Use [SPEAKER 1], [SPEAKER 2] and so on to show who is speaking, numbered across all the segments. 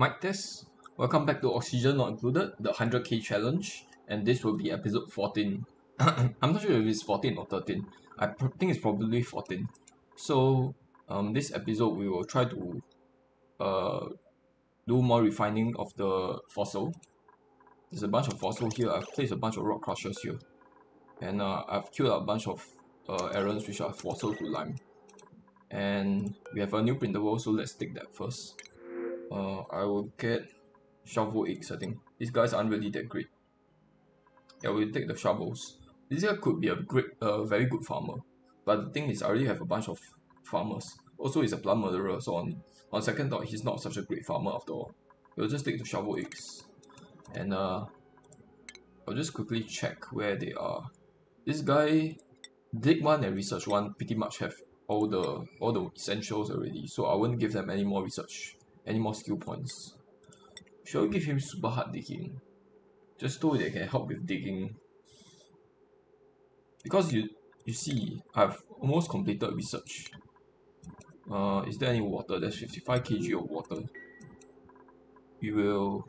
[SPEAKER 1] Mic test. Welcome back to Oxygen Not Included, the 100k challenge, and this will be episode 14. I'm not sure if it's 14 or 13. Think it's probably 14. So, this episode we will try to do more refining of the fossil. There's a bunch of fossil here. I've placed a bunch of rock crushers here, and I've killed a bunch of errands which are fossil to lime. And we have a new printable, so let's take that first. I will get shovel eggs, I think. These guys aren't really that great. Yeah, we'll take the shovels. This guy could be a very good farmer. But the thing is, I already have a bunch of farmers. Also, he's a plant murderer, so on second thought, he's not such a great farmer after all. We'll just take the shovel eggs. And I'll just quickly check where they are. This guy, dig 1 and research 1 pretty much have all the essentials already, so I won't give them any more research, any more skill points. Shall we give him super hard digging? Just so they can help with digging. Because you see, I've almost completed research. Is there any water? There's 55 kg of water. We'll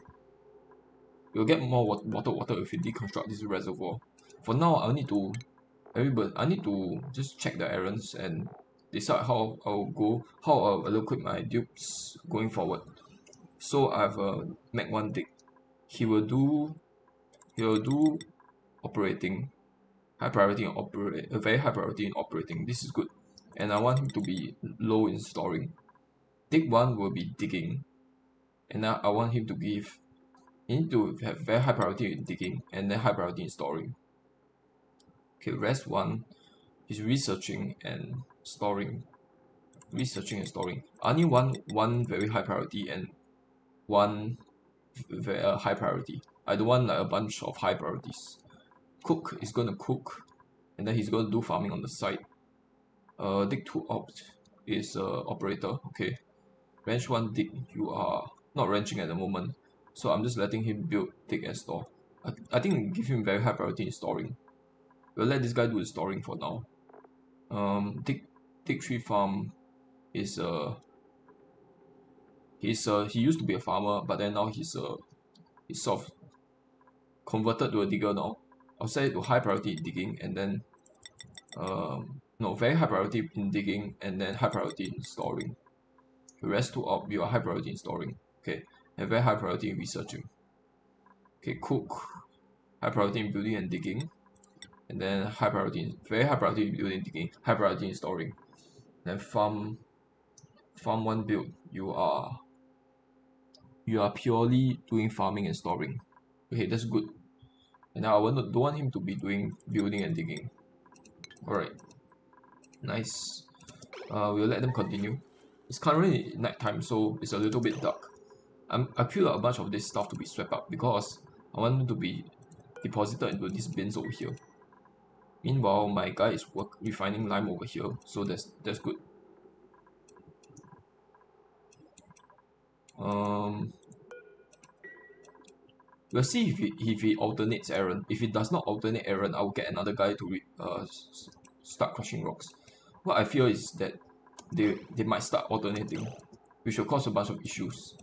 [SPEAKER 1] get more water if we deconstruct this reservoir. For now, I need to just check the errands and decide how I'll allocate my dupes going forward. So I have a Mac 1 dig. He will do operating, high priority in a very high priority in operating. This is good, and I want him to be low in storing. Dig 1 will be digging, and I want him to he need to have very high priority in digging and then high priority in storing. Okay, rest 1 is researching and storing. I need one very high priority and one very high priority. I don't want like a bunch of high priorities. Cook is gonna cook, and then he's gonna do farming on the side. Dig 2 opt is operator. Okay, ranch 1 dig, you are not ranching at the moment, so I'm just letting him build, dig and store. I think give him very high priority in storing. We'll let this guy do the storing for now. Dig 3 farm is he used to be a farmer, but then now he's sort of converted to a digger now. I'll set it to high priority in digging, and then no, very high priority in digging and then high priority in storing. The rest 2 op, you are high priority in storing. Okay, and very high priority in researching. Okay, cook, high priority in building and digging, and then very high priority in building and digging, high priority in storing. Then farm 1 build, you are purely doing farming and storing. Okay, that's good. And now don't want him to be doing building and digging. Alright, nice. We'll let them continue. It's currently night time, so it's a little bit dark. I put a bunch of this stuff to be swept up because I want them to be deposited into these bins over here. Meanwhile, my guy is refining lime over here, so that's good. We'll see if he alternates errand. If it does not alternate errand, I will get another guy to start crushing rocks. What I fear is that they might start alternating, which will cause a bunch of issues.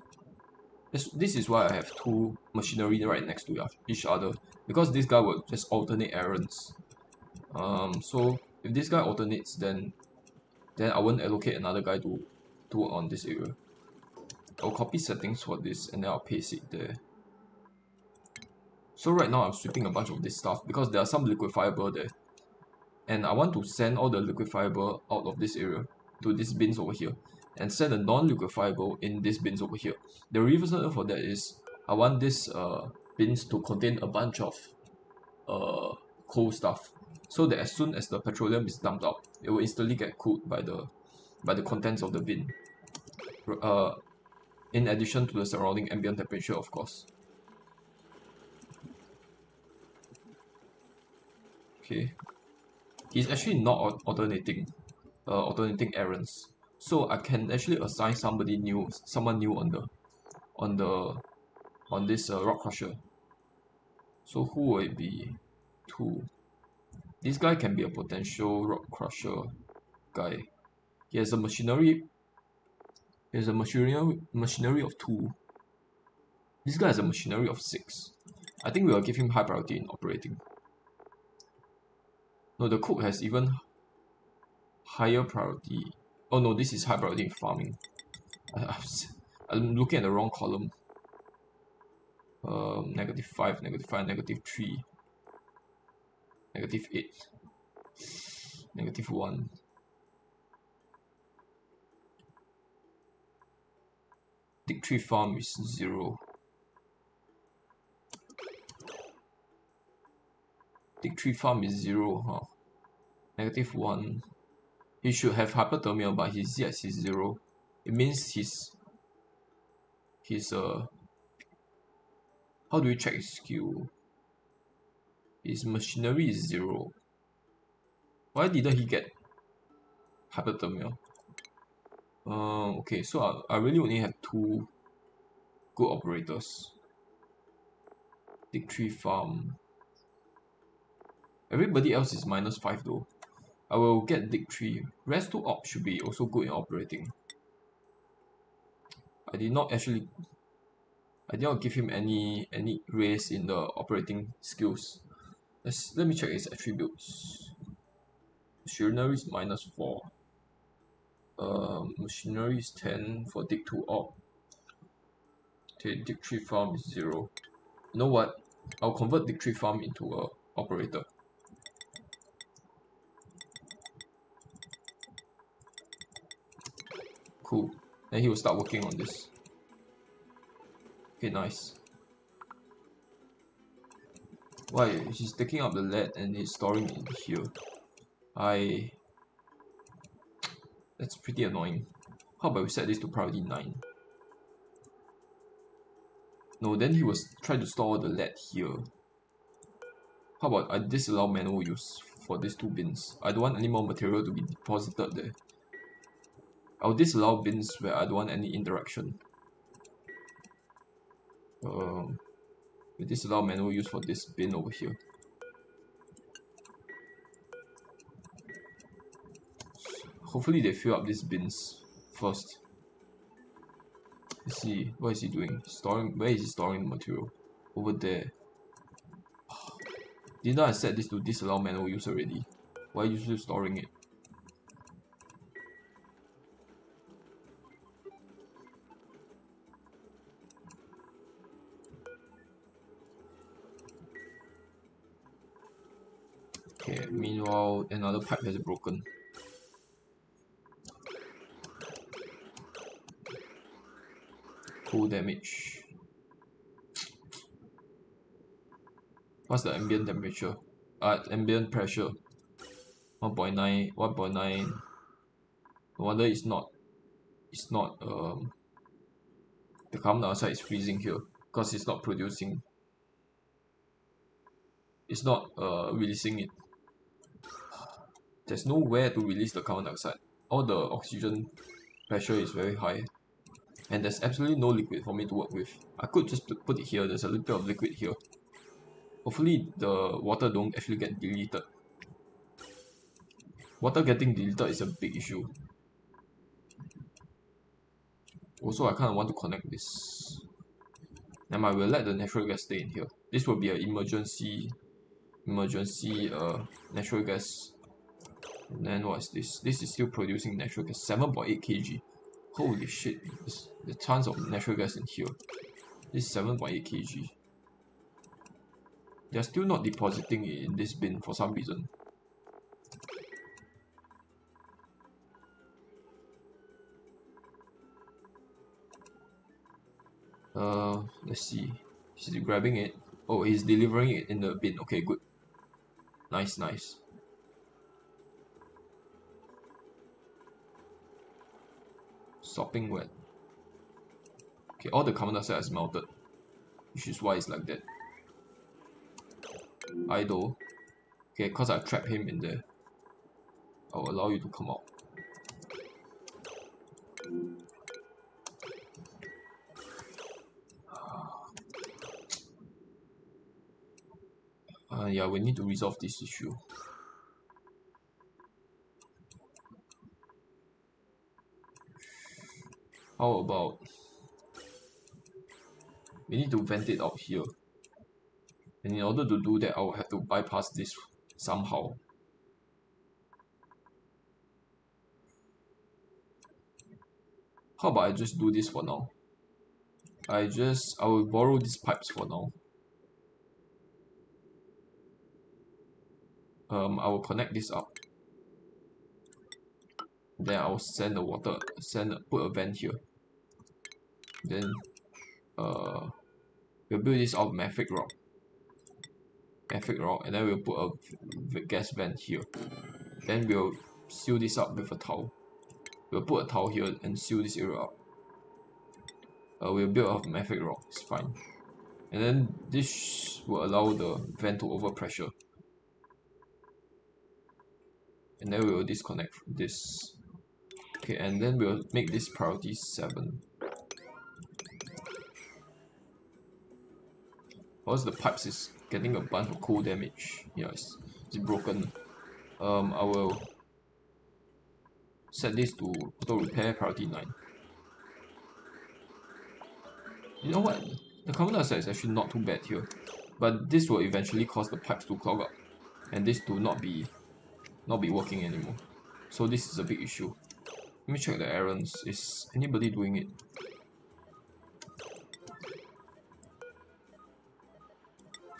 [SPEAKER 1] This is why I have 2 machinery right next to each other, because this guy will just alternate errands. So if this guy alternates, then I won't allocate another guy to work on this area. I'll copy settings for this and then I'll paste it there. So right now I'm sweeping a bunch of this stuff because there are some liquid fiber there, and I want to send all the liquid fiber out of this area to these bins over here and send the non-liquid fiber in these bins over here. The reason for that is I want these bins to contain a bunch of coal stuff, so that as soon as the petroleum is dumped out, it will instantly get cooled by the contents of the bin. In addition to the surrounding ambient temperature, of course. Okay, he's actually not alternating errands, so I can actually assign someone new on this rock crusher. So who will it be? 2. This guy can be a potential rock crusher guy. He has a machinery of 2. This guy has a machinery of 6. I think we will give him high priority in operating. No, the cook has even higher priority. Oh no, this is high priority in farming. I'm looking at the wrong column. -5, -5, -3, -8, -1. Dig tree farm is 0. Dig tree farm is 0, huh? -1. He should have hyperthermia, but his yes is 0. It means his how do we check his skill? His machinery is 0. Why didn't he get hyperthermia? Okay, so I really only have 2 good operators. Dig tree farm. Everybody else is -5 though. I will get dig tree. Rest 2 op should be also good in operating. I did not give him any raise in the operating skills. Let me check his attributes. Machinery is -4. Machinery is 10 for dig 2 op. Okay, dig tree farm is 0. You know what? I'll convert dig tree farm into a operator. Cool. Then he will start working on this. Okay, nice. Why? He's taking up the lead and he's storing it in here. That's pretty annoying. How about we set this to priority 9? No, then he was trying to store the lead here. How about I disallow manual use for these 2 bins? I don't want any more material to be deposited there. I'll disallow bins where I don't want any interaction. We disallow manual use for this bin over here. Hopefully they fill up these bins first. Let's see, what is he doing? Where is he storing the material? Over there. Didn't I set this to disallow manual use already? Why are you still storing it? Okay, meanwhile another pipe has broken. Cool damage. What's the ambient temperature? Ambient pressure. 1.9, 1.9. No wonder it's not the carbon dioxide is freezing here because it's not producing. It's not releasing it. There's nowhere to release the carbon dioxide. All the oxygen pressure is very high. And there's absolutely no liquid for me to work with. I could just put it here. There's a little bit of liquid here. Hopefully the water don't actually get deleted. Water getting deleted is a big issue. Also, I kind of want to connect this. And I will let the natural gas stay in here. This will be an emergency natural gas. And then what is this? This is still producing natural gas. 7.8 kg. Holy shit! There's tons of natural gas in here. This is 7.8 kg. They're still not depositing it in this bin for some reason. Let's see. He's grabbing it. Oh, he's delivering it in the bin. Okay, good. Nice, nice. Sopping wet. Okay, all the carbon dioxide is melted, which is why it's like that. Idle. Okay, because I trapped him in there, I'll allow you to come out. Yeah, we need to resolve this issue. How about we need to vent it out here. And in order to do that, I will have to bypass this somehow. How about I just do this for now? I will borrow these pipes for now. I will connect this up. Then I will send the water, put a vent here. Then we'll build this out of mafic rock. And then we'll put a gas vent here. Then we'll seal this up with a towel. We'll put a towel here and seal this area up. We'll build out of mafic rock, it's fine. And then this will allow the vent to overpressure. And then we will disconnect this. Okay, and then we'll make this priority 7. Because the pipes is getting a bunch of cold damage. Yeah, it's broken. I will set this to auto repair priority 9. You know what? The carbon dioxide is actually not too bad here, but this will eventually cause the pipes to clog up, and this to not be working anymore. So this is a big issue. Let me check the errands. Is anybody doing it?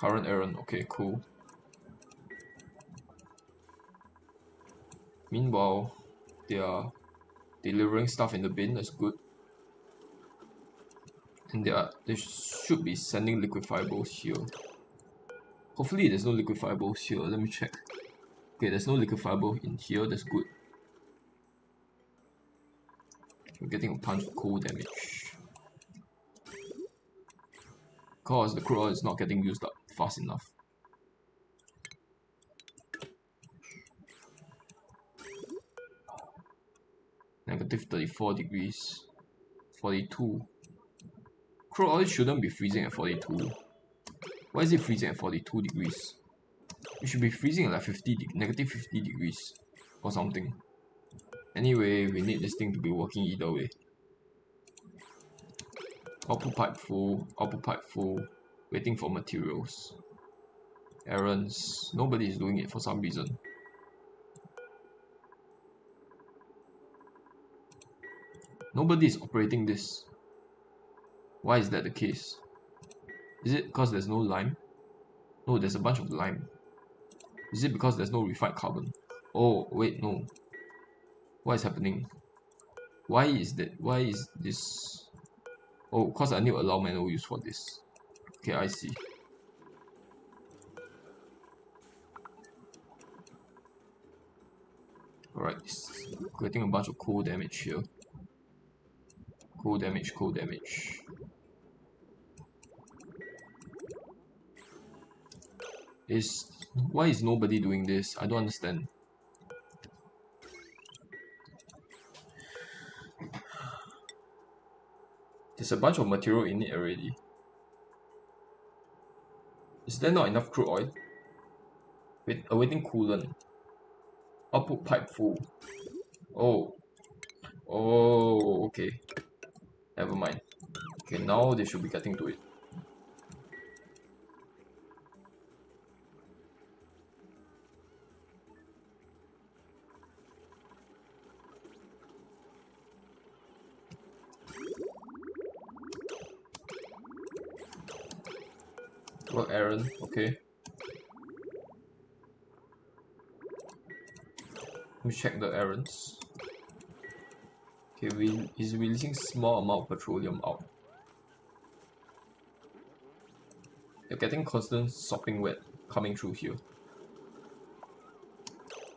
[SPEAKER 1] Current errand. Okay, cool. Meanwhile, they are delivering stuff in the bin. That's good. And they should be sending liquefiables here. Hopefully there's no liquefiables here. Let me check. Okay, there's no liquefiable in here. That's good. We're getting a punch of cold damage. Because the crude oil is not getting used up fast enough. Negative 34 degrees. 42. Crude oil shouldn't be freezing at 42. Why is it freezing at 42 degrees? It should be freezing at like negative 50 degrees or something. Anyway, we need this thing to be working either way. Output pipe full, waiting for materials. Errands, nobody is doing it for some reason. Nobody is operating this. Why is that the case? Is it because there's no lime? No, there's a bunch of lime. Is it because there's no refined carbon? Oh, wait, no. What is happening? Why is this? Oh, because I need to allow manual use for this. Okay, I see. Alright, getting a bunch of cold damage here. Cold damage. Why is nobody doing this? I don't understand. There's a bunch of material in it already. Is there not enough crude oil? Awaiting coolant. Output pipe full. Oh, okay. Never mind. Okay, now they should be getting to it. Work errand, okay. Let me check the errands. Okay, he's releasing small amount of petroleum out. They're getting constant sopping wet coming through here.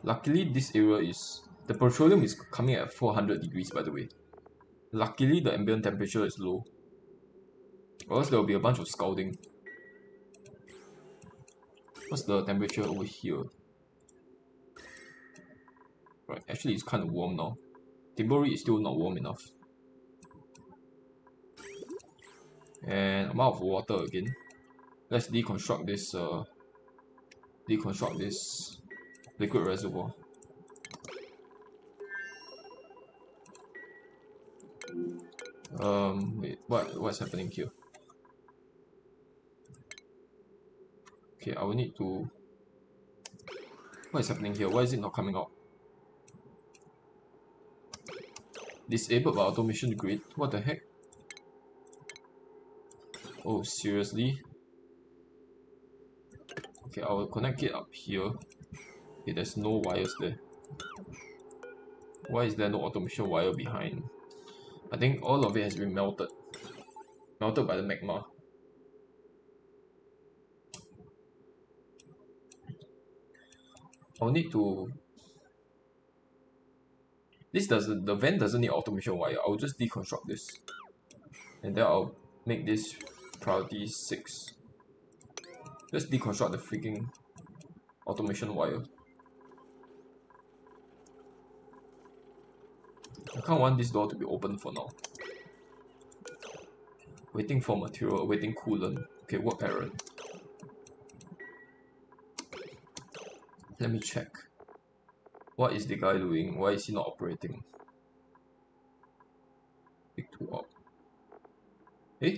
[SPEAKER 1] Luckily, this area the petroleum is coming at 400 degrees, by the way. Luckily, the ambient temperature is low, or else there will be a bunch of scalding. What's the temperature over here? Right, actually it's kind of warm now. Timbori is still not warm enough. And I'm out of water again. Let's deconstruct this liquid reservoir. Wait, what's happening here? Okay, I will need to... What is happening here? Why is it not coming out? Disabled by automation grid? What the heck? Oh, seriously? Okay, I will connect it up here. Okay, there's no wires there. Why is there no automation wire behind? I think all of it has been melted. Melted by the magma. I'll need to... The vent doesn't need automation wire. I'll just deconstruct this. And then I'll make this priority 6. Just deconstruct the freaking automation wire. I can't want this door to be open for now. Waiting for material, awaiting coolant. Okay, work error. Let me check. What is the guy doing? Why is he not operating? Pick 2 up. Eh?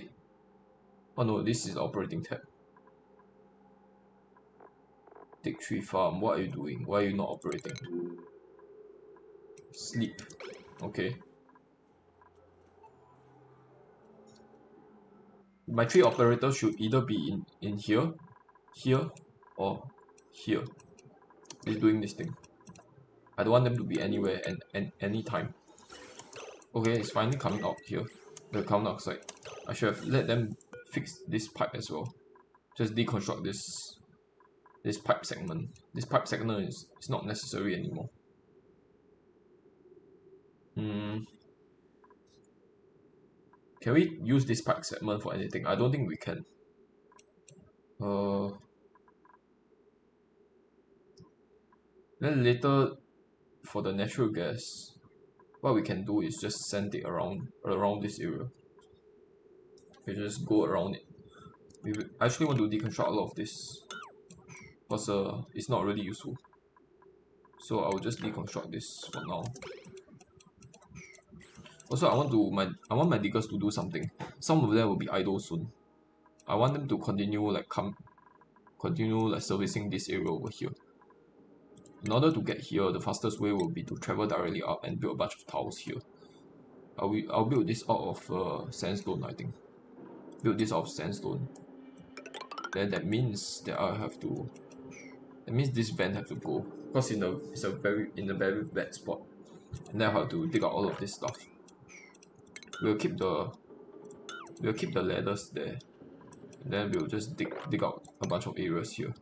[SPEAKER 1] Oh no, this is the operating tab. Take 3 farm. What are you doing? Why are you not operating? Sleep. Okay. My 3 operators should either be in here, here, or here. He's doing this thing. I don't want them to be anywhere and anytime. Okay, it's finally coming out here. The carbon dioxide. I should have let them fix this pipe as well. Just deconstruct this pipe segment. This pipe segment is not necessary anymore. Can we use this pipe segment for anything? I don't think we can. Then later, for the natural gas, what we can do is just send it around this area. We just go around it. We actually want to deconstruct a lot of this, because it's not really useful. So I will just deconstruct this for now. Also, I want my diggers to do something. Some of them will be idle soon. I want them to continue servicing this area over here. In order to get here, the fastest way will be to travel directly up and build a bunch of towers here. I'll build this out of sandstone, I think. Build this out of sandstone. Then that means that that means this vent have to go, because it's a very bad spot. And then I have to dig out all of this stuff. We'll keep the ladders there. And then we'll just dig out a bunch of areas here.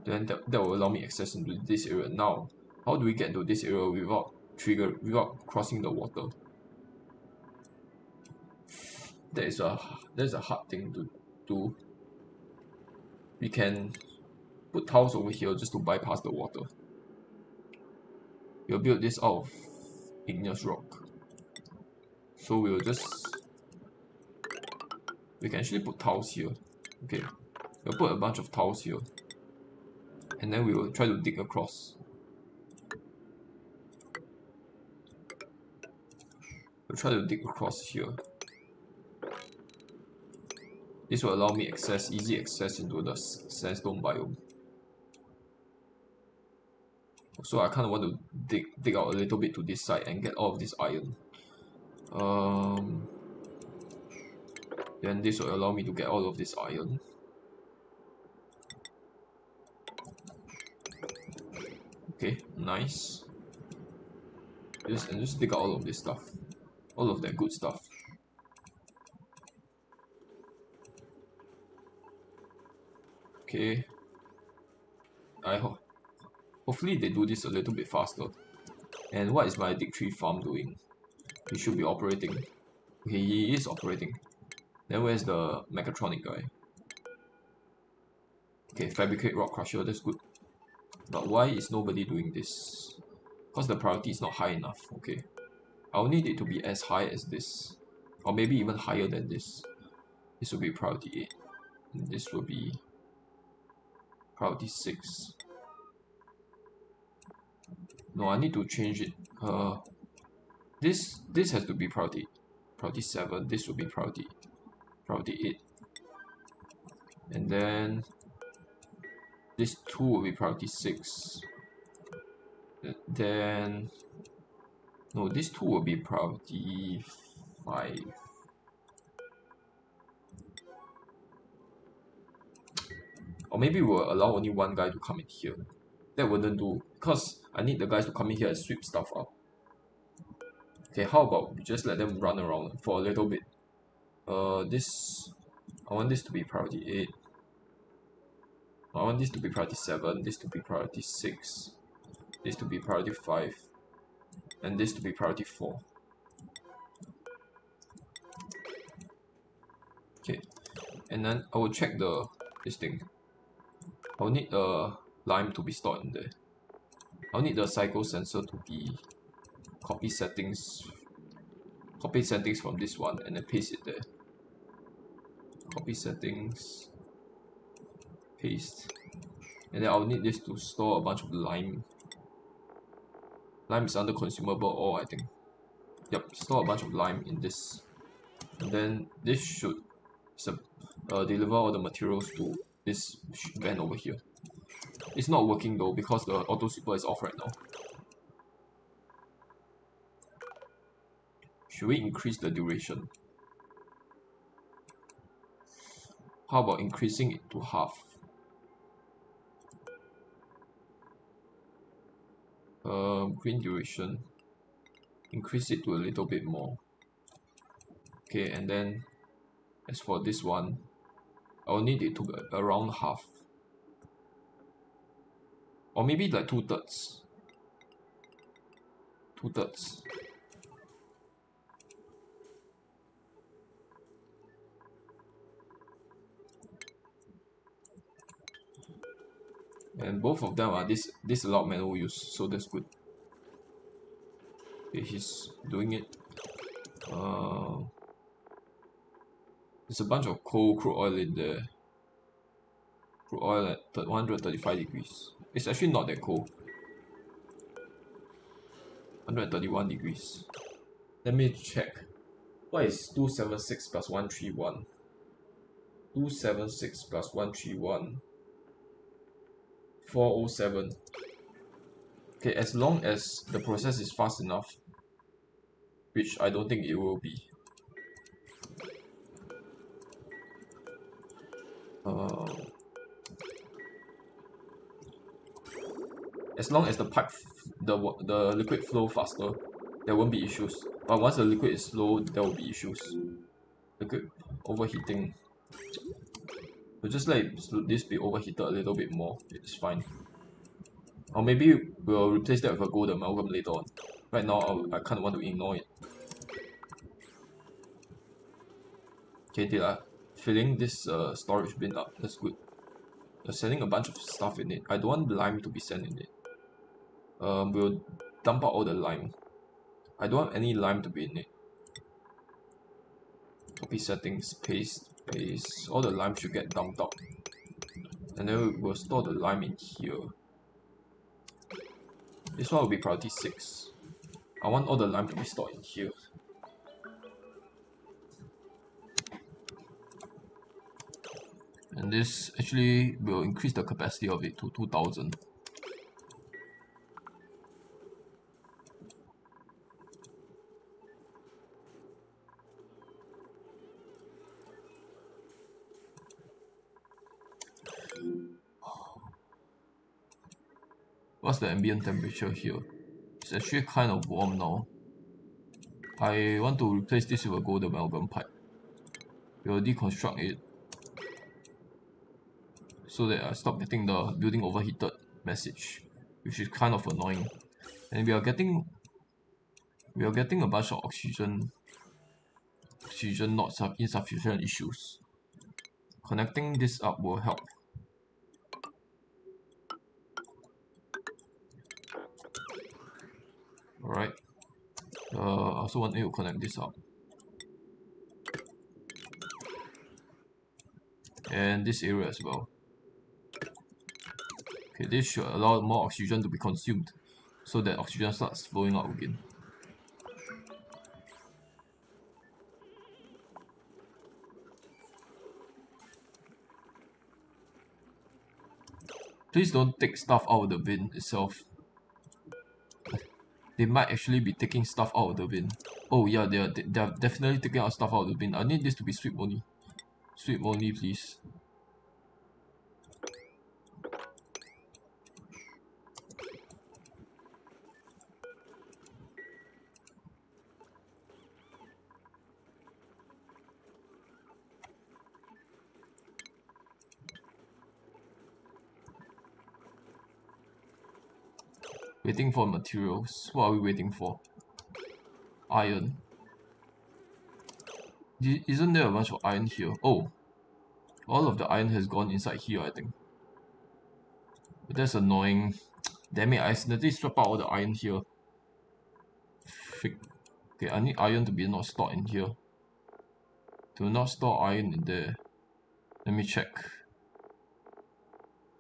[SPEAKER 1] Then that will allow me access into this area. Now, how do we get to this area without crossing the water? That is a hard thing to do. We can put tiles over here just to bypass the water. We'll build this out of igneous rock. So we can actually put tiles here. Okay, we'll put a bunch of tiles here. And then we will try to dig across. We'll try to dig across here. This will allow me easy access into the sandstone biome. So I kind of want to dig out a little bit to this side and get all of this iron. Then this will allow me to get all of this iron. Okay, nice. Just dig out all of this stuff. All of that good stuff. Okay. Hopefully they do this a little bit faster. And what is my dig tree farm doing? He should be operating. Okay, he is operating. Then where's the mechatronic guy? Okay, fabricate rock crusher, that's good. But why is nobody doing this? Because the priority is not high enough. Okay, I'll need it to be as high as this, or maybe even higher than this. This will be priority 8. And this will be priority 6. No, I need to change it. This has to be priority 7. This will be priority 8. And then this 2 will be priority 6. Then no, this 2 will be priority 5. Or maybe we'll allow only one guy to come in here. That wouldn't do, because I need the guys to come in here and sweep stuff up. Okay, how about we just let them run around for a little bit. I want this to be priority 8. I want this to be priority 7, this to be priority 6, this to be priority 5, and this to be priority 4. Okay, and then I will check this thing. I'll need a lime to be stored in there. I'll need the cycle sensor to be copy settings from this one and then paste it there. Copy settings, paste, and then I'll need this to store a bunch of lime. Lime is under consumable ore, I think. Yep, store a bunch of lime in this, and then this should deliver all the materials to this van over here. It's not working though because the auto sweeper is off right now. Should we increase the duration? How about increasing it to half? Green duration. Increase it to a little bit more. Okay, and then as for this one, I'll need it to be around half. Or maybe like 2/3. 2/3. And both of them are this allowed manual use, so that's good. Okay, he's doing it. There's a bunch of cold crude oil in there. Crude oil at 135 degrees. It's actually not that cold. 131 degrees. Let me check. What is 276 plus 131? 276 plus 131. 407. Okay, as long as the process is fast enough, which I don't think it will be. As long as the liquid flow faster, there won't be issues. But once the liquid is slow, there will be issues. Liquid overheating. So just let this be overheated a little bit more. It's fine. Or maybe we'll replace that with a gold amalgam later on. Right now, I kind of want to ignore it. Okay, they are filling this storage bin up. That's good. They're sending a bunch of stuff in it. I don't want lime to be sent in it. We'll dump out all the lime. I don't want any lime to be in it. Copy settings, paste. All the lime should get dumped out. And then we'll store the lime in here. This one will be priority 6. I want all the lime to be stored in here. And this actually will increase the capacity of it to 2000. What's the ambient temperature here? It's actually kind of warm now. I want to replace this with a gold amalgam pipe. We'll deconstruct it so that I stop getting the building overheated message, which is kind of annoying. And we are getting a bunch of oxygen not insufficient issues. Connecting this up will help. Alright. I also want you to connect this up. And this area as well. Okay, this should allow more oxygen to be consumed so that oxygen starts flowing out again. Please don't take stuff out of the bin itself. They might actually be taking stuff out of the bin. Oh yeah, they're definitely taking out stuff out of the bin. I need this to be sweep only. Sweep only, please. Waiting for materials. What are we waiting for? Iron. Isn't there a bunch of iron here? Oh, all of the iron has gone inside here, I think. But that's annoying. Damn it, I accidentally swapped out all the iron here. Frick. Okay, I need iron to be not stored in here. Do not store iron in there. Let me check.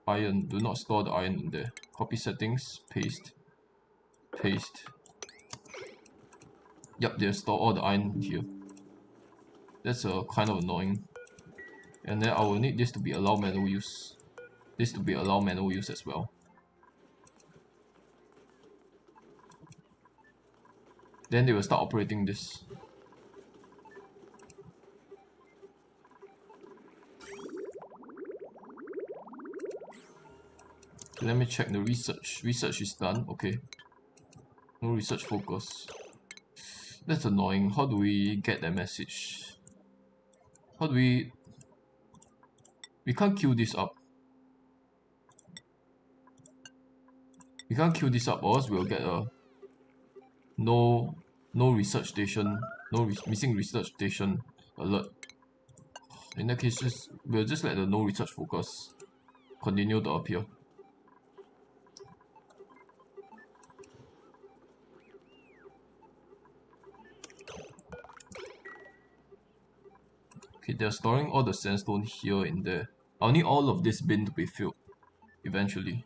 [SPEAKER 1] Iron. Do not store the iron in there. Copy settings. Paste. Paste. Yup, they store all the iron here. That's kind of annoying. And then I will need this to be allow manual use. This to be allow manual use as well. Then they will start operating this. Let me check the research. Research is done. Okay. No research focus. That's annoying. How do we get that message? How do we... We can't queue this up. We can't queue this up or else we'll get a... No research station. Missing research station alert. In that case, we'll just let the no research focus continue to appear. Okay, they're storing all the sandstone here in there. I'll need all of this bin to be filled eventually.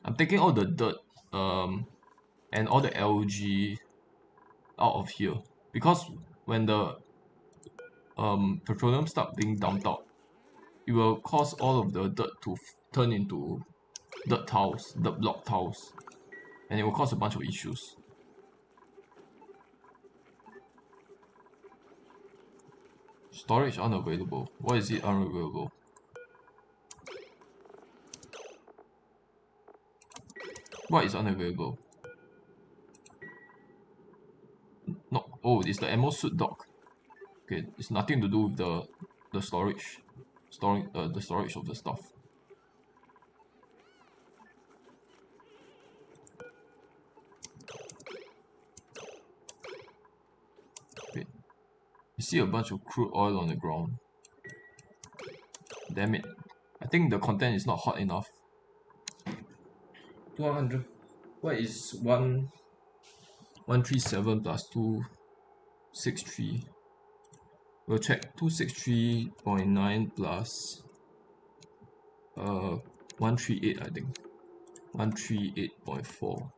[SPEAKER 1] I'm taking all the dirt and all the algae out of here because when the petroleum start being dumped out, it will cause all of the dirt to turn into dirt block tiles, and it will cause a bunch of issues. Storage unavailable. Why is it unavailable? What is unavailable? No. Oh, it's the ammo suit dock. Okay, it's nothing to do with the storage. The storage of the stuff. Wait. You see a bunch of crude oil on the ground. Damn it. I think the content is not hot enough. 200. What is 137 plus 263? We'll check 263.9 plus 138, I think. 138.4.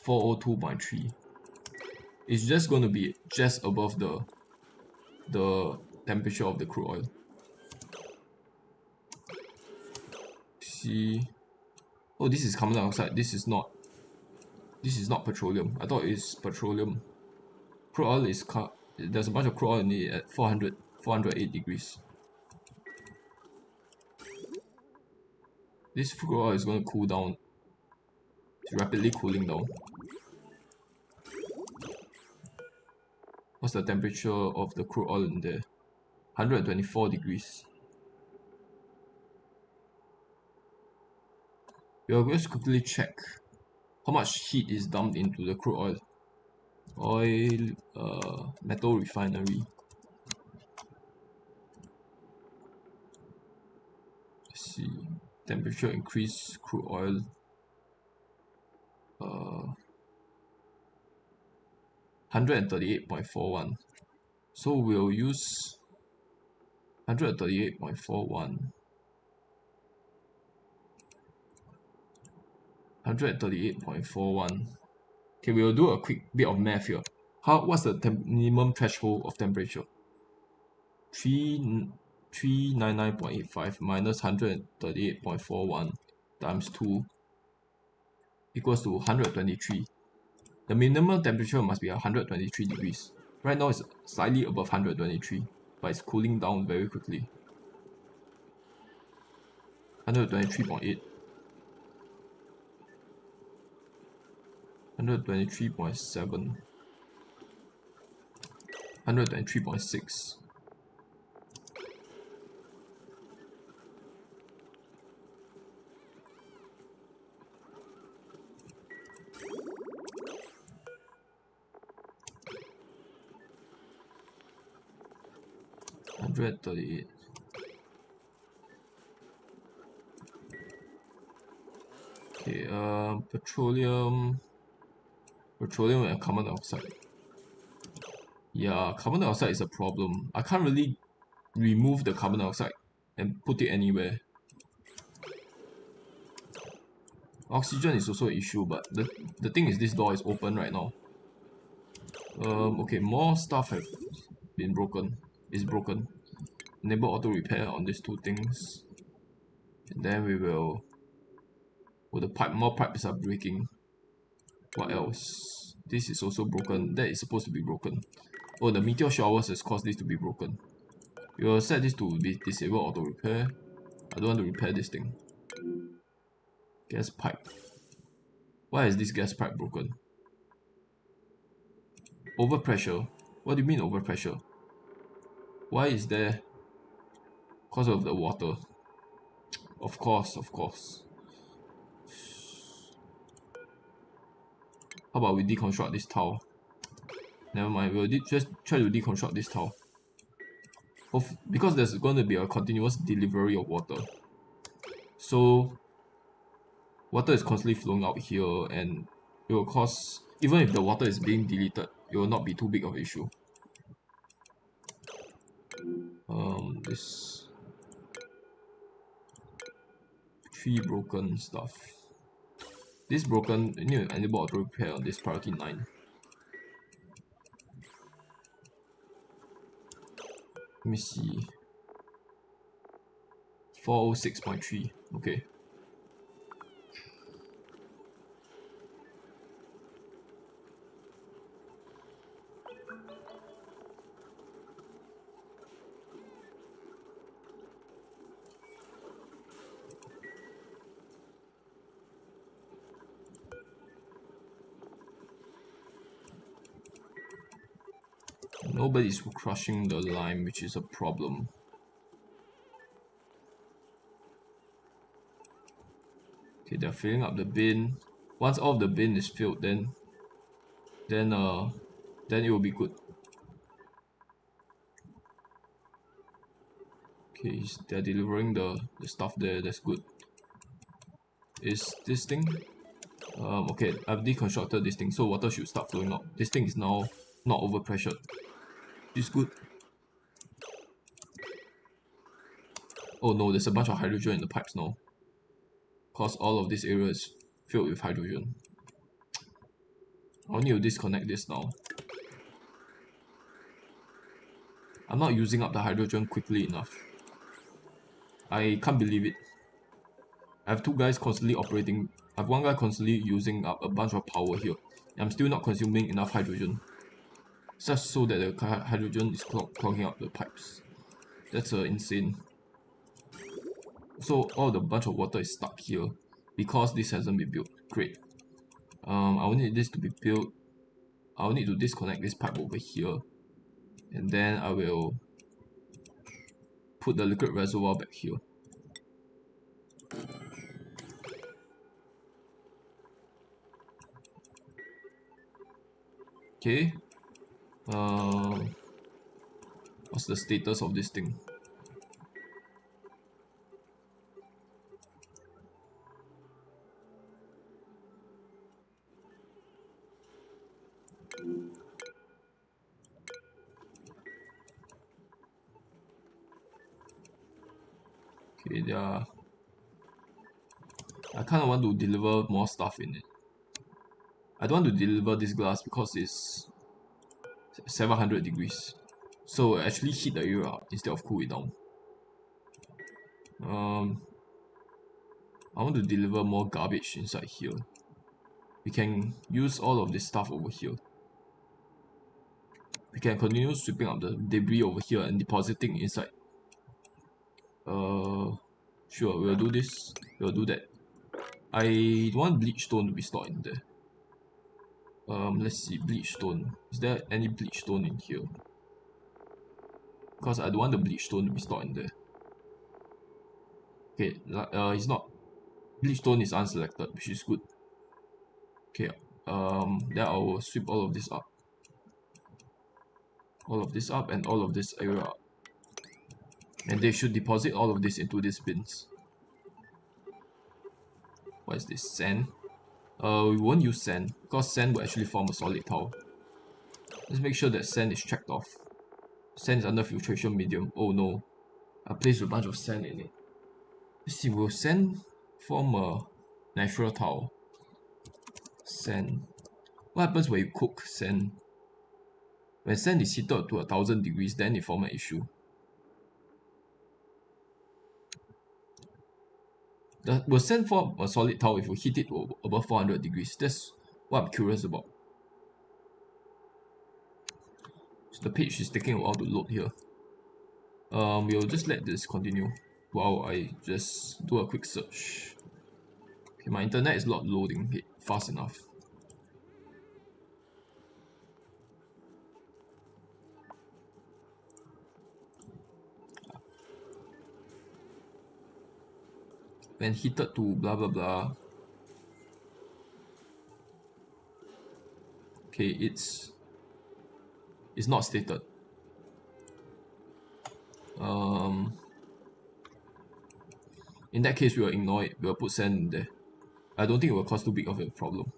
[SPEAKER 1] 402.3. It's just going to be just above the temperature of the crude oil. See, oh, this is carbon dioxide. This is not petroleum. I thought it's petroleum. Crude oil is there's a bunch of crude oil in it at 408 degrees. This crude oil is going to cool down. It's rapidly cooling down. What's the temperature of the crude oil in there? 124 degrees. We are going to quickly check how much heat is dumped into the crude oil. Metal refinery. Let's see. Temperature increase, crude oil. 138.41. So we'll use 138.41. 138.41. Okay, we'll do a quick bit of math here. What's the minimum threshold of temperature? 3 399.85 minus 138.41 times 2 equals to 123. The minimum temperature must be 123 degrees. Right now it's slightly above 123, but it's cooling down very quickly. 123.8, 123.7, 123.6. $138. Okay, petroleum and carbon dioxide. Yeah, carbon dioxide is a problem. I can't really remove the carbon dioxide and put it anywhere. Oxygen is also an issue, but the thing is this door is open right now. Okay, more stuff have been broken. Is broken. Enable auto repair on these two things. And then we will. Oh, more pipes are breaking. What else? This is also broken. That is supposed to be broken. Oh, the meteor showers has caused this to be broken. We will set this to be disable auto repair. I don't want to repair this thing. Gas pipe. Why is this gas pipe broken? Overpressure? What do you mean overpressure? Why is there? Because of the water. Of course. How about we deconstruct this tile? Never mind, we'll just try to deconstruct this tile. Because there's going to be a continuous delivery of water. So, water is constantly flowing out here and it will cause, even if the water is being deleted, it will not be too big of an issue. This 3 broken stuff. This broken, you need to enable auto repair on this priority 9. Let me see. 406.3. Okay. Nobody's crushing the lime, which is a problem. Okay, they're filling up the bin. Once all of the bin is filled, then it will be good. Okay, they're delivering the stuff there. That's good. Is this thing? Okay, I've deconstructed this thing, so water should start flowing out. This thing is now not overpressured. It's good. Oh no, there's a bunch of hydrogen in the pipes now. Cause all of this area is filled with hydrogen. I'll need to disconnect this now. I'm not using up the hydrogen quickly enough. I can't believe it. I have 2 guys constantly operating. I have 1 guy constantly using up a bunch of power here. I'm still not consuming enough hydrogen. Just so that the hydrogen is clogging up the pipes. That's insane. So all the bunch of water is stuck here because this hasn't been built. Great. I will need this to be built. I will need to disconnect this pipe over here, and then I will put the liquid reservoir back here. Okay. What's the status of this thing? Okay, I kind of want to deliver more stuff in it. I don't want to deliver this glass because it's 700 degrees. So actually heat the area up instead of cool it down. I want to deliver more garbage inside here. We can use all of this stuff over here. We can continue sweeping up the debris over here and depositing inside. Sure, we'll do this. We'll do that. I want bleach stone to be stored in there. Let's see, bleach stone. Is there any bleach stone in here? Because I don't want the bleach stone to be stored in there. Okay, it's not. Bleach stone is unselected, which is good. Okay, then I will sweep all of this up. All of this up and all of this area up. And they should deposit all of this into these bins. What is this? Sand? We won't use sand, because sand will actually form a solid tile. Let's make sure that sand is checked off. Sand is under filtration medium. Oh no. I placed a bunch of sand in it. Let's see, will sand form a natural tile? Sand. What happens when you cook sand? When sand is heated to 1000 degrees, then it forms an issue. Will sand form a solid tile if you heat it to above 400 degrees? That's what I'm curious about. So the page is taking a while to load here. We'll just let this continue while I just do a quick search. Okay, my internet is not loading it fast enough. When heated to blah blah blah. Okay, it's not stated. In that case, we'll ignore it. We'll put sand in there. I don't think it will cause too big of a problem.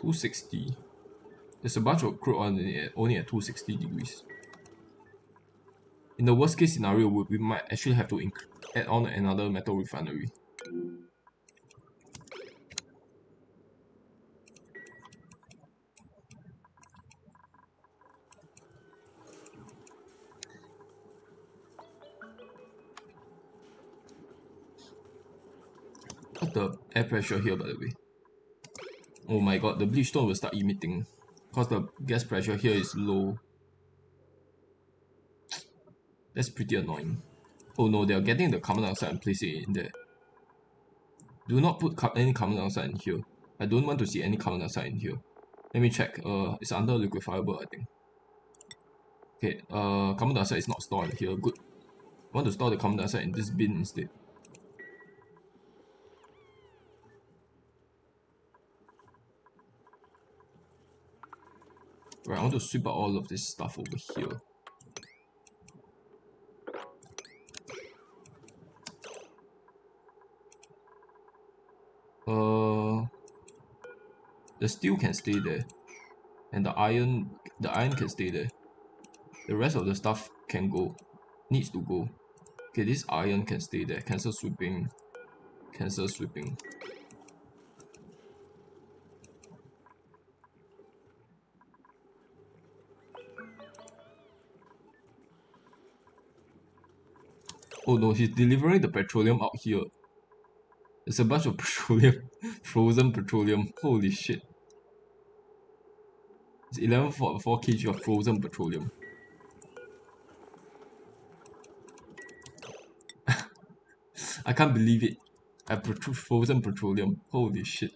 [SPEAKER 1] $260. There's a bunch of crude oil in it only at 260 degrees. In the worst case scenario, we might actually have to add on another metal refinery. What's the air pressure here, by the way? Oh my god, the bleach stone will start emitting because the gas pressure here is low. That's pretty annoying. Oh no, they are getting the carbon dioxide and placing it in there. Do not put any carbon dioxide in here. I don't want to see any carbon dioxide in here. Let me check. It's under liquefiable, I think. Okay, carbon dioxide is not stored in here. Good. I want to store the carbon dioxide in this bin instead. Right, I want to sweep out all of this stuff over here. The steel can stay there, and the iron can stay there. The rest of the stuff can go, needs to go. Okay, this iron can stay there. Cancel sweeping, cancel sweeping. Oh no, he's delivering the petroleum out here. There's a bunch of petroleum, frozen petroleum. Holy shit. It's 11.4 kg of frozen petroleum. I can't believe it. I have frozen petroleum. Holy shit.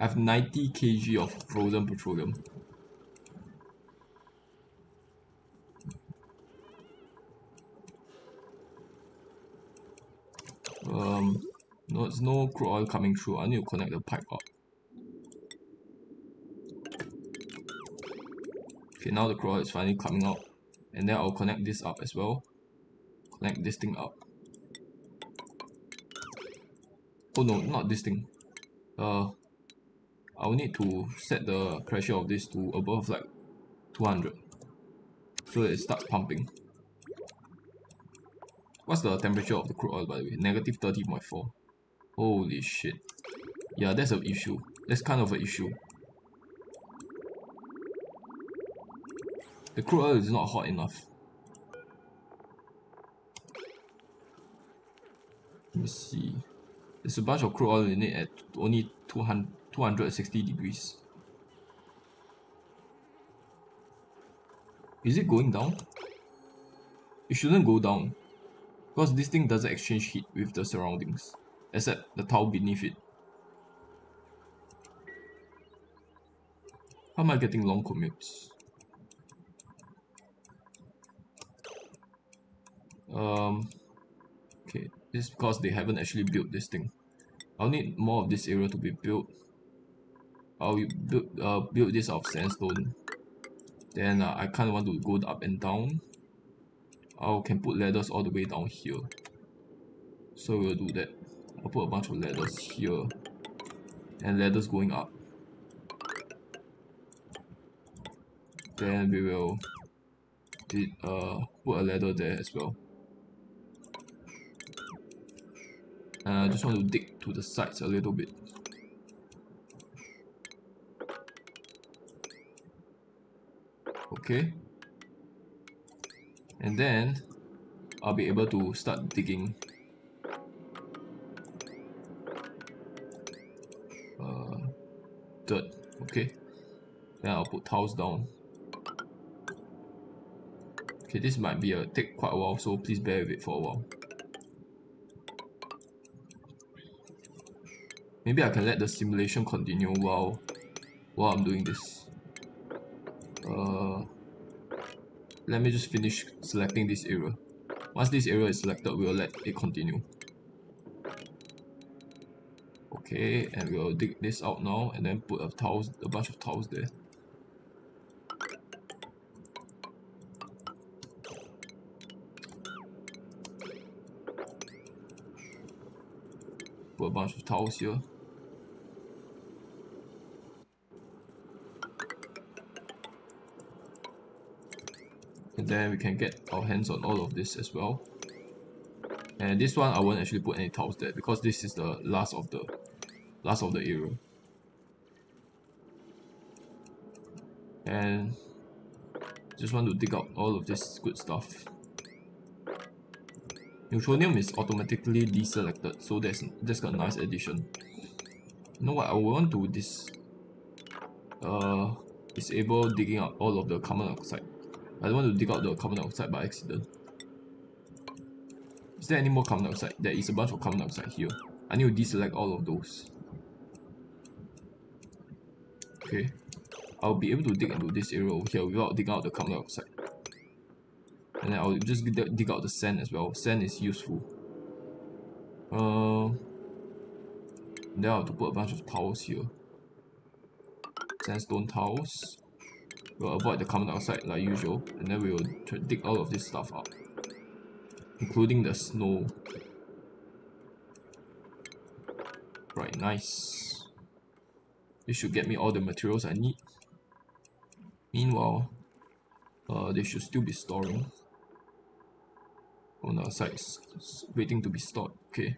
[SPEAKER 1] I have 90 kg of frozen petroleum. No, there's no crude oil coming through. I need to connect the pipe up. Okay, now the crude oil is finally coming out. And then I'll connect this up as well. Connect this thing up. Oh no, not this thing. I'll need to set the pressure of this to above like 200 so that it starts pumping. What's the temperature of the crude oil, by the way? Negative 30.4. Holy shit. Yeah, that's an issue. That's kind of an issue. The crude oil is not hot enough. Let me see. There's a bunch of crude oil in it at only 260 degrees. Is it going down? It shouldn't go down, because this thing doesn't exchange heat with the surroundings, except the tile beneath it. How am I getting long commutes? Okay, this is because they haven't actually built this thing. I'll need more of this area to be built. I'll build this out of sandstone. Then I kind of want to go up and down. I can put ladders all the way down here. So we'll do that. I'll put a bunch of ladders here. And ladders going up. Then we will put a ladder there as well. And I just want to dig to the sides a little bit. Okay. And then I'll be able to start digging dirt. Okay. Then I'll put tiles down. Okay, this might be take quite a while, so please bear with it for a while. Maybe I can let the simulation continue while I'm doing this. Let me just finish selecting this area. Once this area is selected, we'll let it continue. Okay, and we'll dig this out now and then put a bunch of tiles there. Put a bunch of tiles here. And then we can get our hands on all of this as well. And this one I won't actually put any tiles there because this is the last of the area. And just want to dig out all of this good stuff. Neutronium is automatically deselected, so that's a nice addition. You know what? I want to disable digging out all of the carbon dioxide. I don't want to dig out the carbon dioxide by accident. Is there any more carbon dioxide? There is a bunch of carbon dioxide here. I need to deselect all of those. Okay. I'll be able to dig into this area over here without digging out the carbon dioxide. And then I'll just dig out the sand as well. Sand is useful. Then I'll have to put a bunch of tiles here. Sandstone tiles. We'll avoid the carbon dioxide like usual, and then we'll dig all of this stuff out, including the snow. Right, nice. This should get me all the materials I need. Meanwhile, they should still be storing. On the side, waiting to be stored. Okay.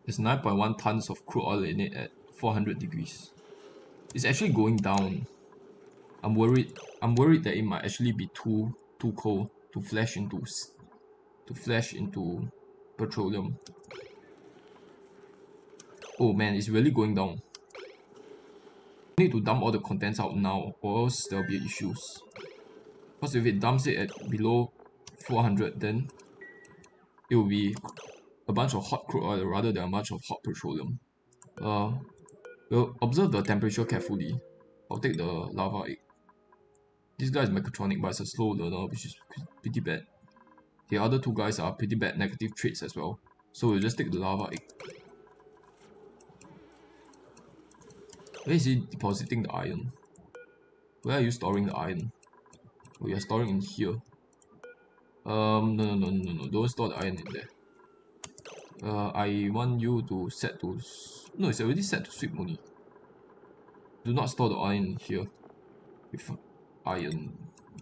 [SPEAKER 1] There's 9.1 tons of crude oil in it at 400 degrees. It's actually going down. I'm worried that it might actually be too cold to flash into petroleum. Oh man, it's really going down. I need to dump all the contents out now, or else there'll be issues. Because if it dumps it at below 400, then it will be a bunch of hot crude oil rather than a bunch of hot petroleum. We'll observe the temperature carefully. I'll take the lava egg. This guy is mechatronic, but it's a slow learner, which is pretty bad. The other two guys are pretty bad negative traits as well. So we'll just take the lava egg. Where is he depositing the iron? Where are you storing the iron? Oh, you're storing in here. No, don't store the iron in there. I want you to set to... No, it's already set to sweep only. Do not store the iron here. With iron.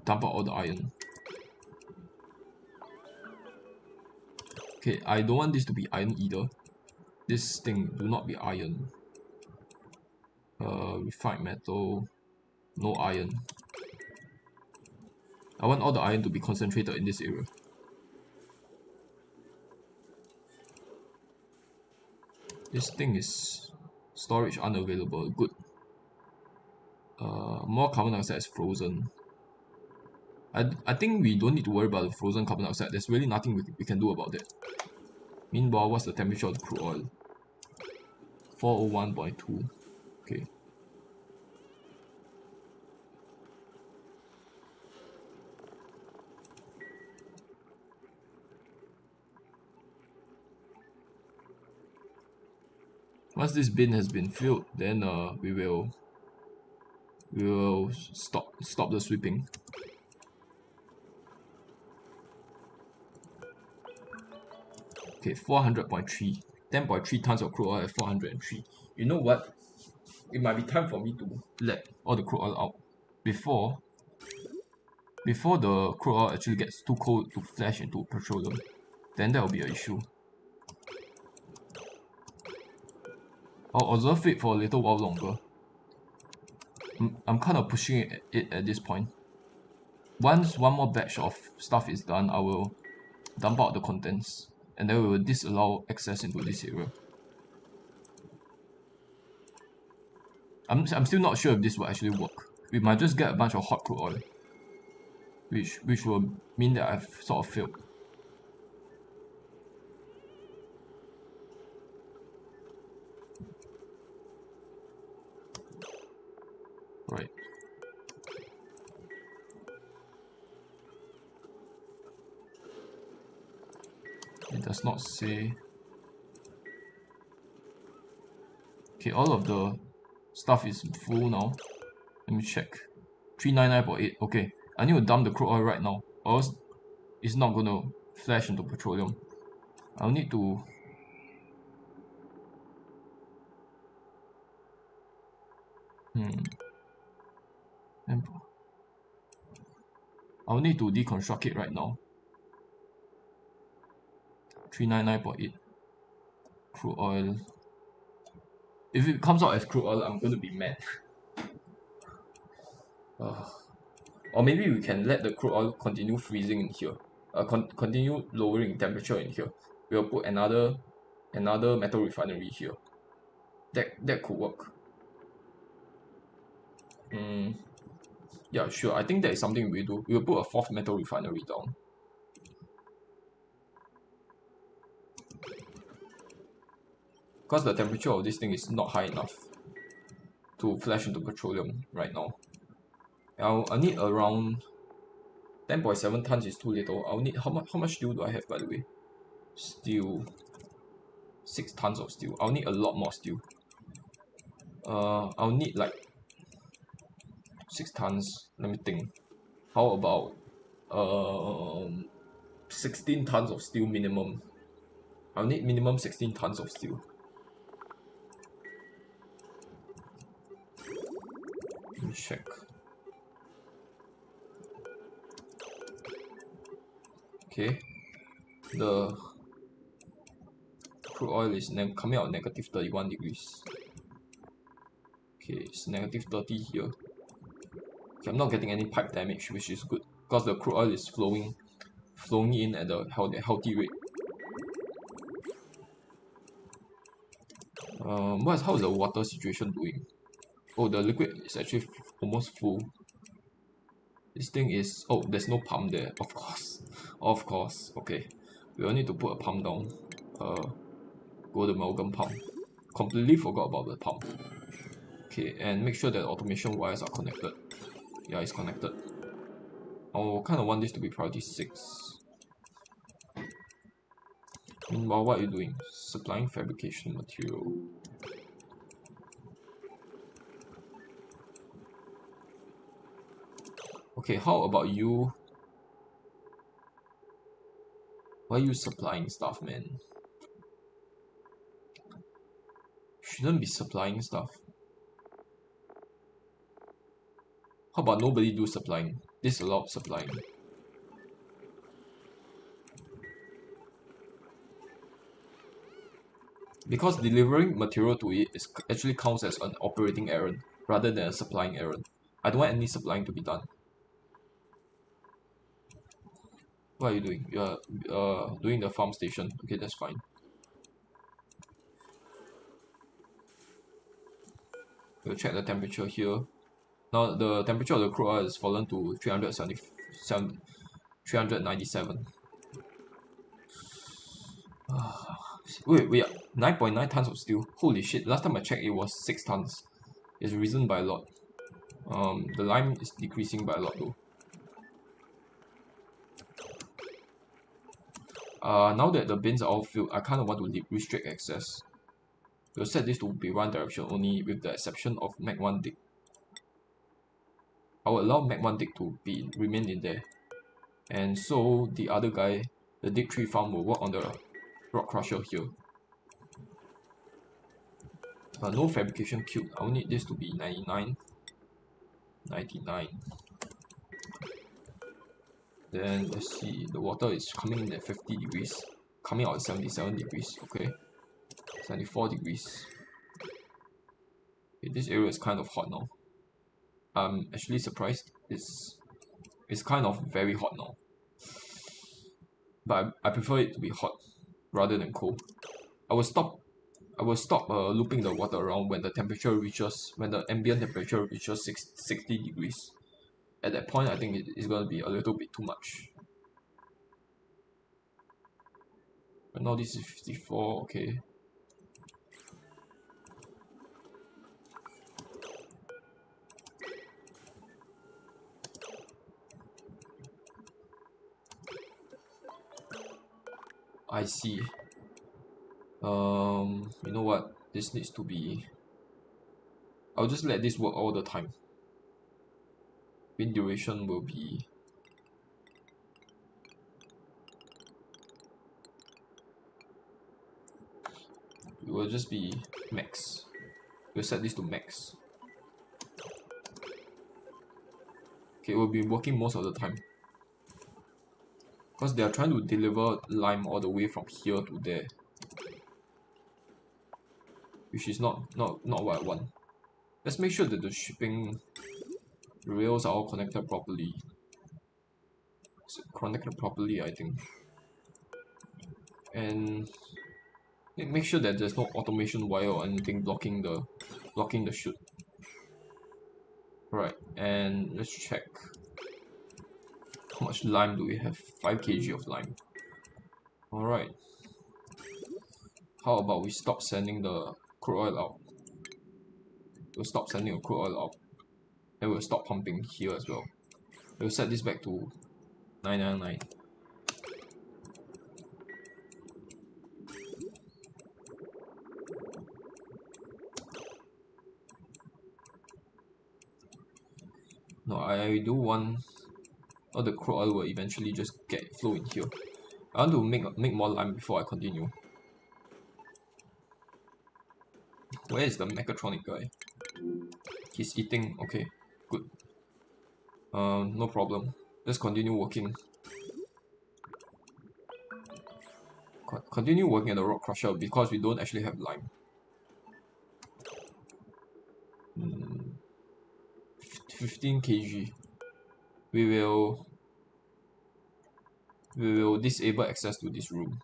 [SPEAKER 1] Dump out all the iron. Okay, I don't want this to be iron either. This thing do not be iron. Refined metal. No iron. I want all the iron to be concentrated in this area. This thing is storage unavailable. Good. More carbon dioxide is frozen. I think we don't need to worry about the frozen carbon dioxide. There's really nothing we can do about that. Meanwhile, what's the temperature of the crude oil? 401.2. Okay. Once this bin has been filled, then we will stop the sweeping. Okay, 400.3. 10.3 tons of crude oil at 403. You know what? It might be time for me to let all the crude oil out before the crude oil actually gets too cold to flash into petroleum. Then that will be an issue. I'll observe it for a little while longer. I'm kind of pushing it at this point. Once one more batch of stuff is done, I will dump out the contents, and then we will disallow access into this area. I'm still not sure if this will actually work. We might just get a bunch of hot crude oil, which will mean that I've sort of failed. Right. It does not say. Okay, all of the stuff is full now. Let me check. 399.8. Okay, I need to dump the crude oil right now, or else it's not gonna flash into petroleum. I'll need to. I'll need to deconstruct it right now. 399.8 crude oil. If it comes out as crude oil, I'm going to be mad. Or maybe we can let the crude oil continue freezing in here. Continue lowering temperature in here. We'll put another metal refinery here. That could work. Yeah, sure. I think that is something we do. We'll put a fourth metal refinery down. Because the temperature of this thing is not high enough to flash into petroleum right now. I'll need around 10.7 tons is too little. I'll need how much steel do I have, by the way? Steel. 6 tons of steel. I'll need a lot more steel. I'll need like 6 tons. Let me think. How about 16 tons of steel minimum? I'll need minimum 16 tons of steel. Let me check. Okay, the crude oil is coming out negative 31 degrees. Okay, it's negative 30 here. Okay, I'm not getting any pipe damage, which is good because the crude oil is flowing in at a healthy rate. How's the water situation doing? Oh, the liquid is actually almost full. This thing is... Oh, there's no pump there. Of course. Okay. We'll need to put a pump down. Go to amalgam pump. Completely forgot about the pump. Okay, and make sure that automation wires are connected. Yeah, it's connected. I'll kind of want this to be priority 6. Meanwhile, what are you doing? Supplying fabrication material. Okay, how about you Why are you supplying stuff, man? Shouldn't be supplying stuff. How about nobody do supplying? Disallowed supplying. Because delivering material to it is actually counts as an operating errand rather than a supplying errand. I don't want any supplying to be done. What are you doing? You're doing the farm station. Okay, that's fine. We'll check the temperature here. Now the temperature of the crude oil has fallen to 397. Wait, 9.9 tons of steel. Holy shit! Last time I checked, it was 6 tons. It's risen by a lot. The lime is decreasing by a lot though. Now that the bins are all filled, I kind of want to restrict access. We'll set this to be one direction only, with the exception of Mag 1 dig. I will allow Mag 1 dig to remain in there. And so the other guy, the dig 3 farm, will work on the rock crusher here. No fabrication cube. I'll need this to be 99. 99. Then let's see, the water is coming in at 50 degrees. Coming out at 77 degrees. Okay. 74 degrees. Okay, this area is kind of hot now. I'm actually surprised. It's kind of very hot now. But I prefer it to be hot rather than cold. I will stop looping the water around when the ambient temperature reaches 60 degrees. At that point, I think it's going to be a little bit too much. But now this is 54, okay. I see. You know what? This needs to be... I'll just let this work all the time. Bin duration will be... It will just be max. We'll set this to max. Okay, it will be working most of the time. Because they are trying to deliver lime all the way from here to there. Which is not what I want. Let's make sure that the shipping rails are all connected properly. Connected properly, I think. And make sure that there's no automation wire or anything blocking the chute. Right, and let's check. How much lime do we have? 5 kg of lime. Alright. How about we stop sending the crude oil out? We'll stop sending the crude oil out. And we'll stop pumping here as well. We'll set this back to 999. No, I do want... All the crude oil will eventually just flow in here. I want to make more lime before I continue. Where is the mechatronic guy? He's eating. Okay, good. No problem. Let's continue working. Continue working at the rock crusher because we don't actually have lime. 15 kg. We will disable access to this room.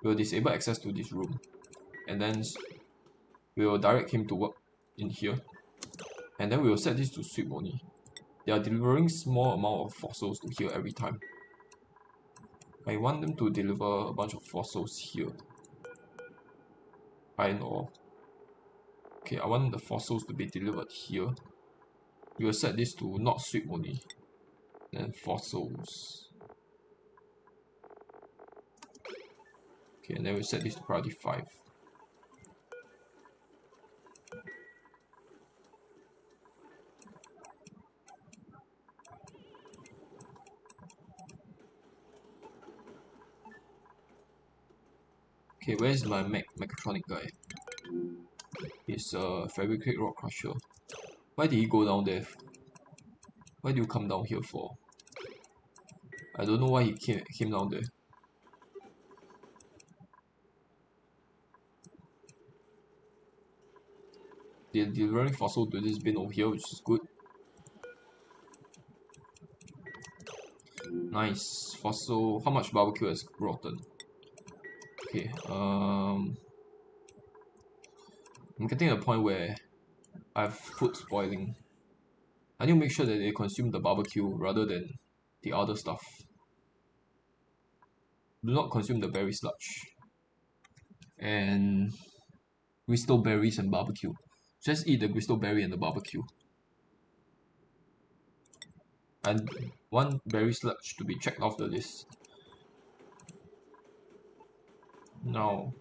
[SPEAKER 1] We will disable access to this room. And then we will direct him to work in here. And then we will set this to sweep only. They are delivering small amount of fossils to here every time. I want them to deliver a bunch of fossils here. Iron ore. Okay, I want the fossils to be delivered here. We will set this to not sweep only. Then fossils. Okay, and then we'll set this to priority 5. Okay, where's my mechatronic guy? It's fabricate rock crusher. Why did he go down there? Why do you come down here for? I don't know why he came down there. They're delivering fossil to this bin over here, which is good. Nice. Fossil. How much barbecue has rotten? Okay, I'm getting to the point where I've food spoiling. I need to make sure that they consume the barbecue rather than the other stuff. Do not consume the berry sludge. And crystal berries and barbecue. Just eat the crystal berry and the barbecue. And one berry sludge to be checked off the list. Now,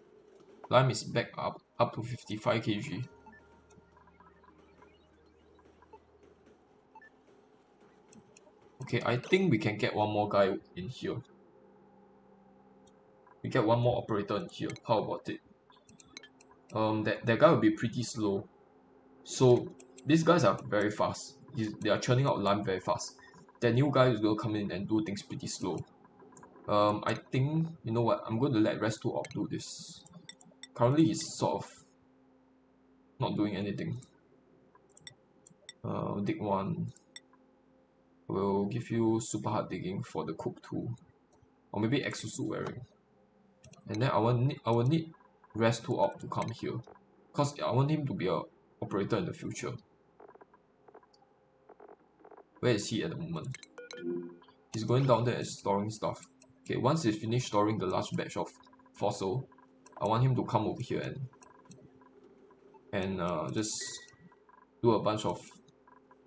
[SPEAKER 1] lime is back up to 55 kg. Okay, I think we can get one more guy in here. We get one more operator in here. How about it? That guy will be pretty slow. So these guys are very fast. They are churning out lime very fast. That new guy is going to come in and do things pretty slow. I think, you know what, I'm going to let rest 2 op do this. Currently he's sort of not doing anything. Dig 1 will give you super hard digging for the cook 2. Or maybe exosuit wearing. And then I will need rest 2 op to come here. Because I want him to be a operator in the future. Where is he at the moment? He's going down there and storing stuff. Okay, once he's finished storing the last batch of fossil, I want him to come over here and just do a bunch of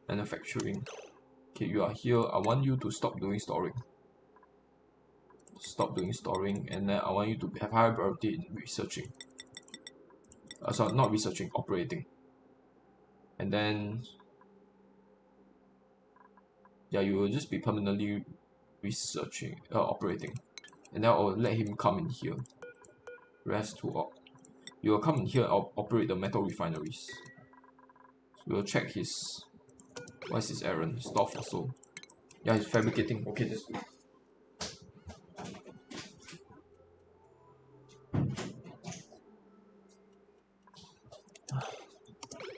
[SPEAKER 1] manufacturing. Okay, you are here. I want you to stop doing storing. Stop doing storing, and then I want you to have higher priority in researching. Sorry, not researching, operating. And then, yeah, you will just be permanently researching, operating. And then I'll let him come in here. Rest 2 op. You will come in here, I'll operate the metal refineries. So we'll check his, what's his errand? Store fossil. Yeah, he's fabricating. Okay, that's good.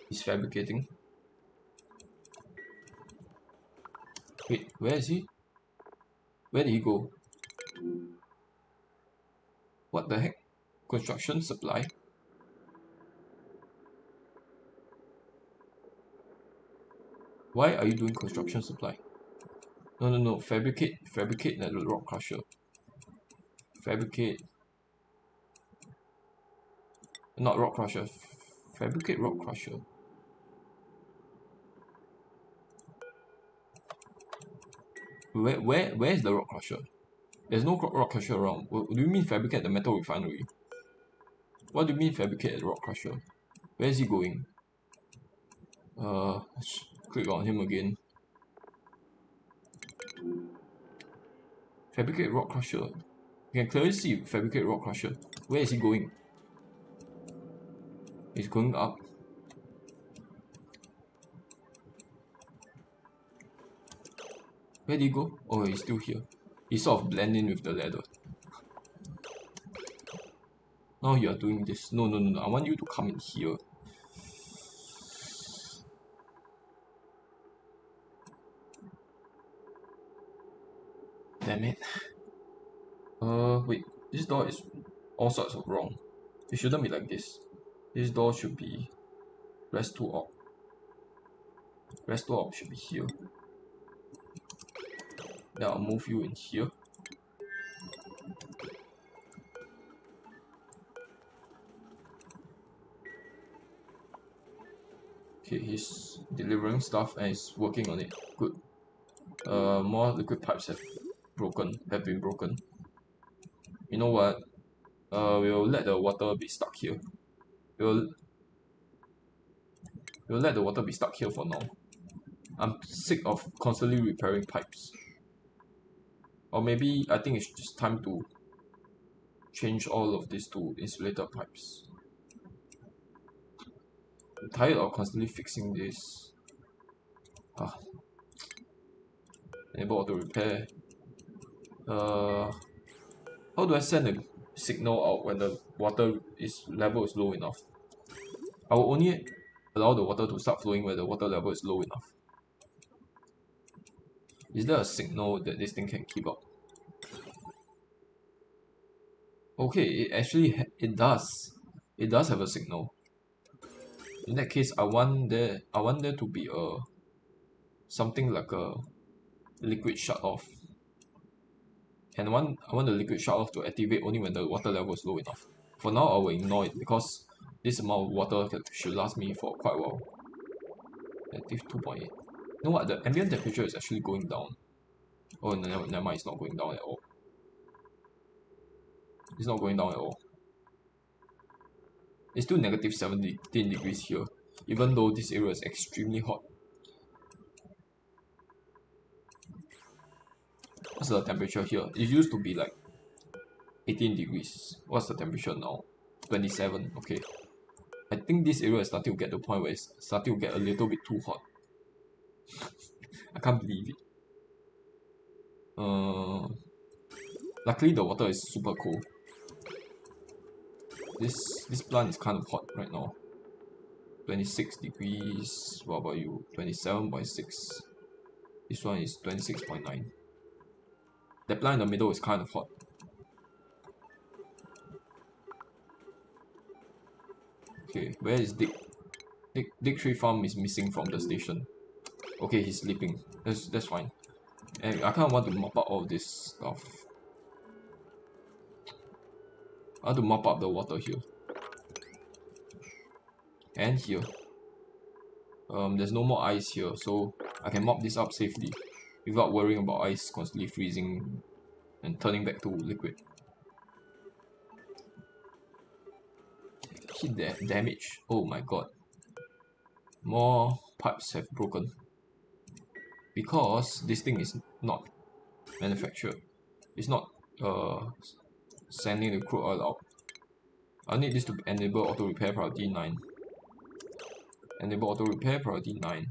[SPEAKER 1] He's fabricating. Wait, where is he? Where did he go? What the heck? Construction supply? Why are you doing construction supply? No. Fabricate the rock crusher. Fabricate. Not rock crusher. Fabricate rock crusher. Where is the rock crusher? There's no rock crusher around. What do you mean fabricate the metal refinery? What do you mean fabricate the rock crusher? Where is he going? Let's click on him again. Fabricate rock crusher. You can clearly see fabricate rock crusher. Where is he going? He's going up. Where did he go? Oh, he's still here. He's sort of blending with the ladder. Now you are doing this. No. I want you to come in here. Damn it. Wait. This door is all sorts of wrong. It shouldn't be like this. This door should be rest 2 op. Rest 2 op should be here. Then I'll move you in here. Okay, he's delivering stuff and he's working on it. Good. More liquid pipes have been broken. You know what? We'll let the water be stuck here. We'll let the water be stuck here for now. I'm sick of constantly repairing pipes. Or maybe I think it's just time to change all of this to insulated pipes. I'm tired of constantly fixing this. Enable auto repair. How do I send a signal out when the water level is low enough? I will only allow the water to start flowing when the water level is low enough. Is there a signal that this thing can keep up? Okay, it does. It does have a signal. In that case, I want there to be something like a liquid shut off. And I want the liquid shut off to activate only when the water level is low enough. For now, I will ignore it because this amount of water should last me for quite a while. Active 2.8. You know what? The ambient temperature is actually going down. Oh, never mind, it's not going down at all. It's not going down at all. It's still negative 17 degrees here, even though this area is extremely hot. What's the temperature here? It used to be like 18 degrees. What's the temperature now? 27. Okay. I think this area is starting to get to the point where it's starting to get a little bit too hot. I can't believe it. Luckily the water is super cold. This plant is kind of hot right now. 26 degrees. What about you? 27.6. This one is 26.9. The plant in the middle is kind of hot. Okay, where is Dick? Dick Tree Farm is missing from the station. Okay, he's sleeping. That's fine. And I kind of want to mop up all this stuff. I want to mop up the water here. And here. There's no more ice here, so I can mop this up safely without worrying about ice constantly freezing and turning back to liquid. Hit damage. Oh my god. More pipes have broken. Because this thing is not manufactured. It's not sending the crude oil out. I need this to enable auto repair priority 9. Enable auto repair priority 9.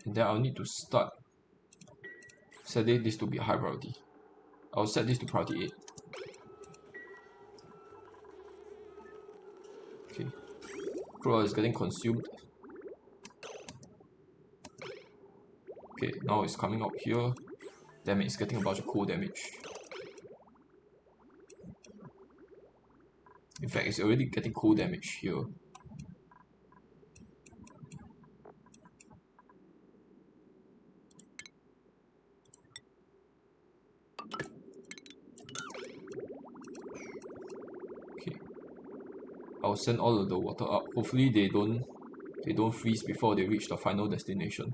[SPEAKER 1] And then I'll need to start setting this to be high priority. I'll set this to priority 8. Okay. Crude oil is getting consumed. Okay, now it's coming out here. Damn it, it's getting a bunch of cold damage. In fact, it's already getting cold damage here. Okay. I'll send all of the water up. Hopefully they don't freeze before they reach the final destination.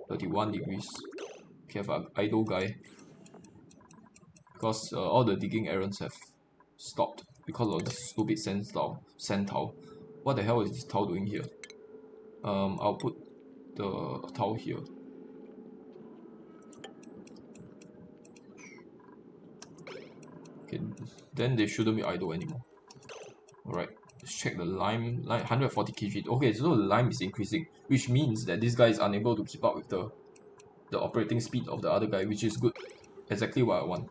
[SPEAKER 1] 31 degrees. Okay, I have an idle guy. Because all the digging errands have stopped because of this stupid sand towel. What the hell is this towel doing here? I'll put the towel here. Okay, then they shouldn't be idle anymore. Alright, let's check the lime. 140 kg. Okay, so the lime is increasing, which means that this guy is unable to keep up with the operating speed of the other guy, which is good. Exactly what I want.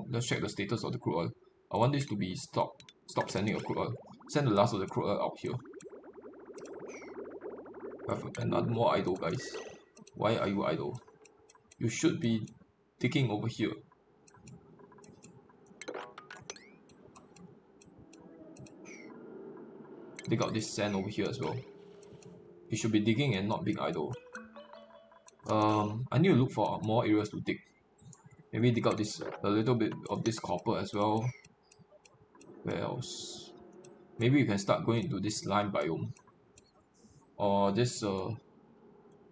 [SPEAKER 1] Let's check the status of the crude oil. I want this to be stop sending a crude oil. Send the last of the crude oil out here. I have another more idle guys. Why are you idle? You should be digging over here. Dig out this sand over here as well. You should be digging and not being idle. I need to look for more areas to dig. Maybe dig out a little bit of this copper as well. Where else? Maybe you can start going into this lime biome. Or this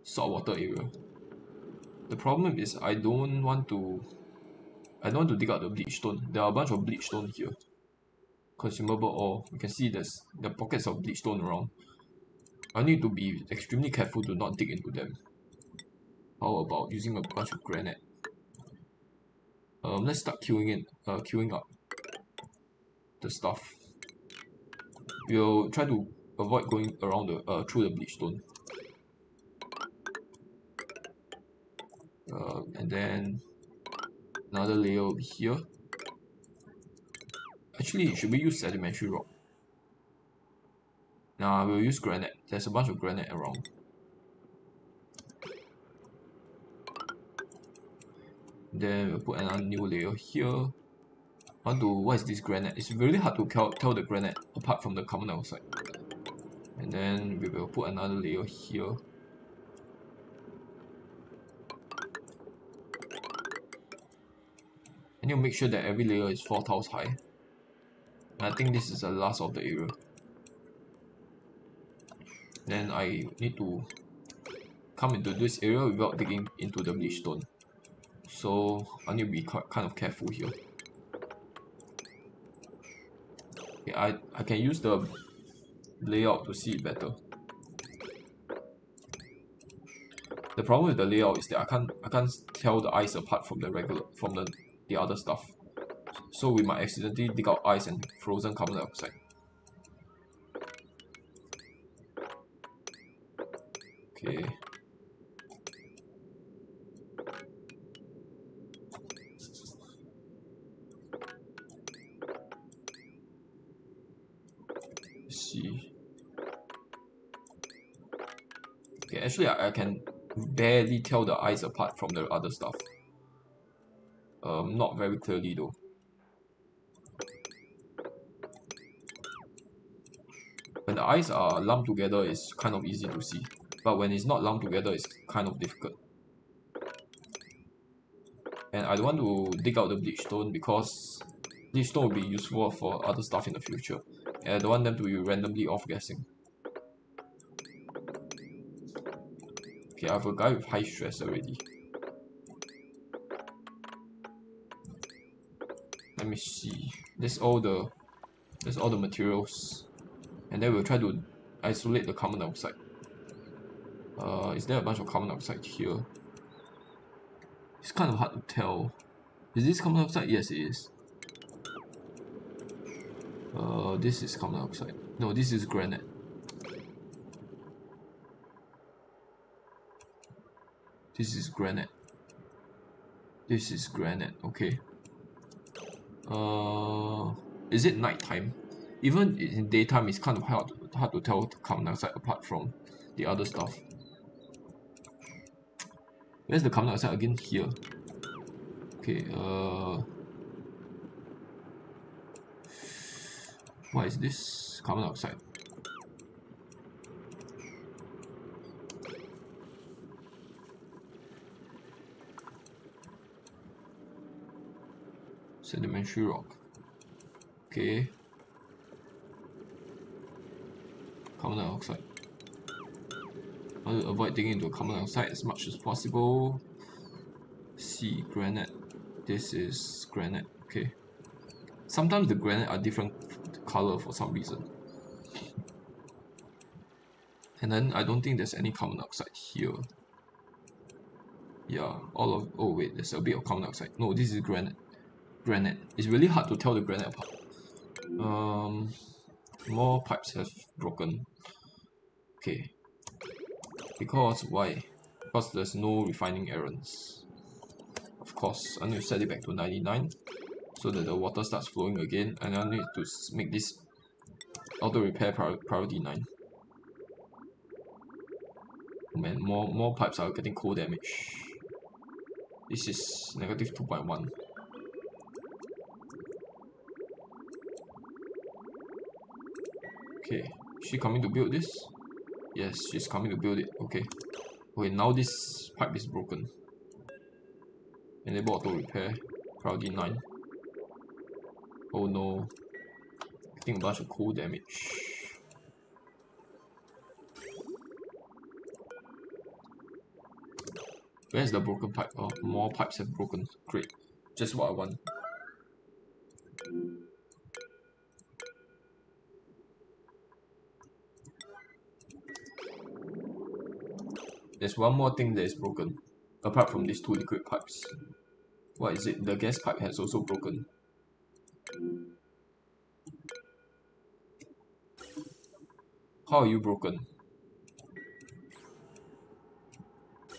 [SPEAKER 1] saltwater area. The problem is I don't want to dig out the bleach stone. There are a bunch of bleach stone here. Consumable ore. You can see there's the pockets of bleach stone around. I need to be extremely careful to not dig into them. how about using a bunch of granite? Let's start queuing up the stuff. We'll try to avoid going around the through the bleach stone. And then another layer over here. Actually, should we use sedimentary rock? Nah, we'll use granite. There's a bunch of granite around. Then we'll put another new layer here. What is this granite? It's really hard to tell the granite apart from the carbon dioxide. And then we will put another layer here. And you make sure that every layer is 4 tiles high. And I think this is the last of the area. Then I need to come into this area without digging into the bleach stone. So I need to be kind of careful here. Okay, I can use the layout to see it better. The problem with the layout is that I can't tell the ice apart from the other stuff. So we might accidentally dig out ice and frozen carbon dioxide. Okay. Let's see. Okay, actually I can barely tell the ice apart from the other stuff. Not very clearly though. When the eyes are lumped together, it's kind of easy to see. But when it's not lumped together, it's kind of difficult. And I don't want to dig out the bleach stone because bleach stone will be useful for other stuff in the future. And I don't want them to be randomly off-gassing. Okay, I have a guy with high stress already. Let me see. There's all the materials. And then we'll try to isolate the carbon dioxide. Is there a bunch of carbon dioxide here? It's kind of hard to tell. Is this carbon dioxide? Yes, it is. This is carbon dioxide. No, this is granite. This is granite. This is granite. Okay. Is it nighttime? Even in daytime, it's kind of hard to tell the carbon dioxide apart from the other stuff. Where's the carbon dioxide again? Here. Okay. What is this? Carbon dioxide. Sedimentary rock. Okay. Carbon dioxide. I want to avoid digging into carbon dioxide as much as possible. See, granite. This is granite. Okay. Sometimes the granite are different color for some reason. And then I don't think there's any carbon dioxide here. Yeah, oh wait, there's a bit of carbon dioxide. No, this is granite. It's really hard to tell the granite apart. More pipes have broken. Okay. Because why? Because there's no refining errands. Of course, I need to set it back to 99 so that the water starts flowing again, and I need to make this auto repair priority 9. Oh man, more pipes are getting cold damage. This is negative 2.1. Okay, is she coming to build this? Yes, she's coming to build it. Okay. Okay, now this pipe is broken. Enable auto repair. Priority 9. Oh no. Getting a bunch of cold damage. Where's the broken pipe? Oh, more pipes have broken. Great. Just what I want. There's one more thing that is broken. apart from these two liquid pipes. What is it? The gas pipe has also broken. How are you broken?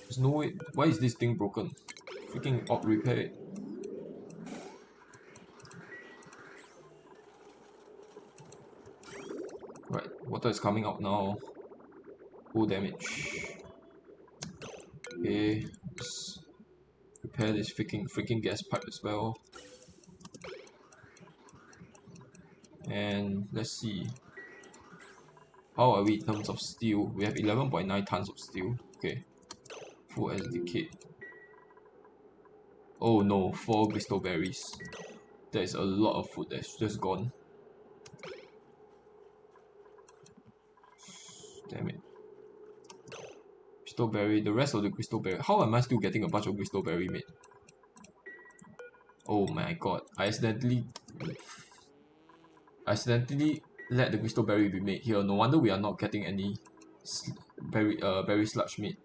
[SPEAKER 1] There's no way. Why is this thing broken? Freaking odd, repair it. Right, water is coming out now. Full damage. Okay, let's repair this freaking gas pipe as well. And let's see. How are we in terms of steel? We have 11.9 tons of steel. Okay. Full as decayed. Oh no, 4 crystal berries. There is a lot of food that's just gone. Damn it. Crystal berry, the rest of the crystal berry. How am I still getting a bunch of crystal berry made? Oh my god, I accidentally let the crystal berry be made here. No wonder we are not getting any berry sludge made.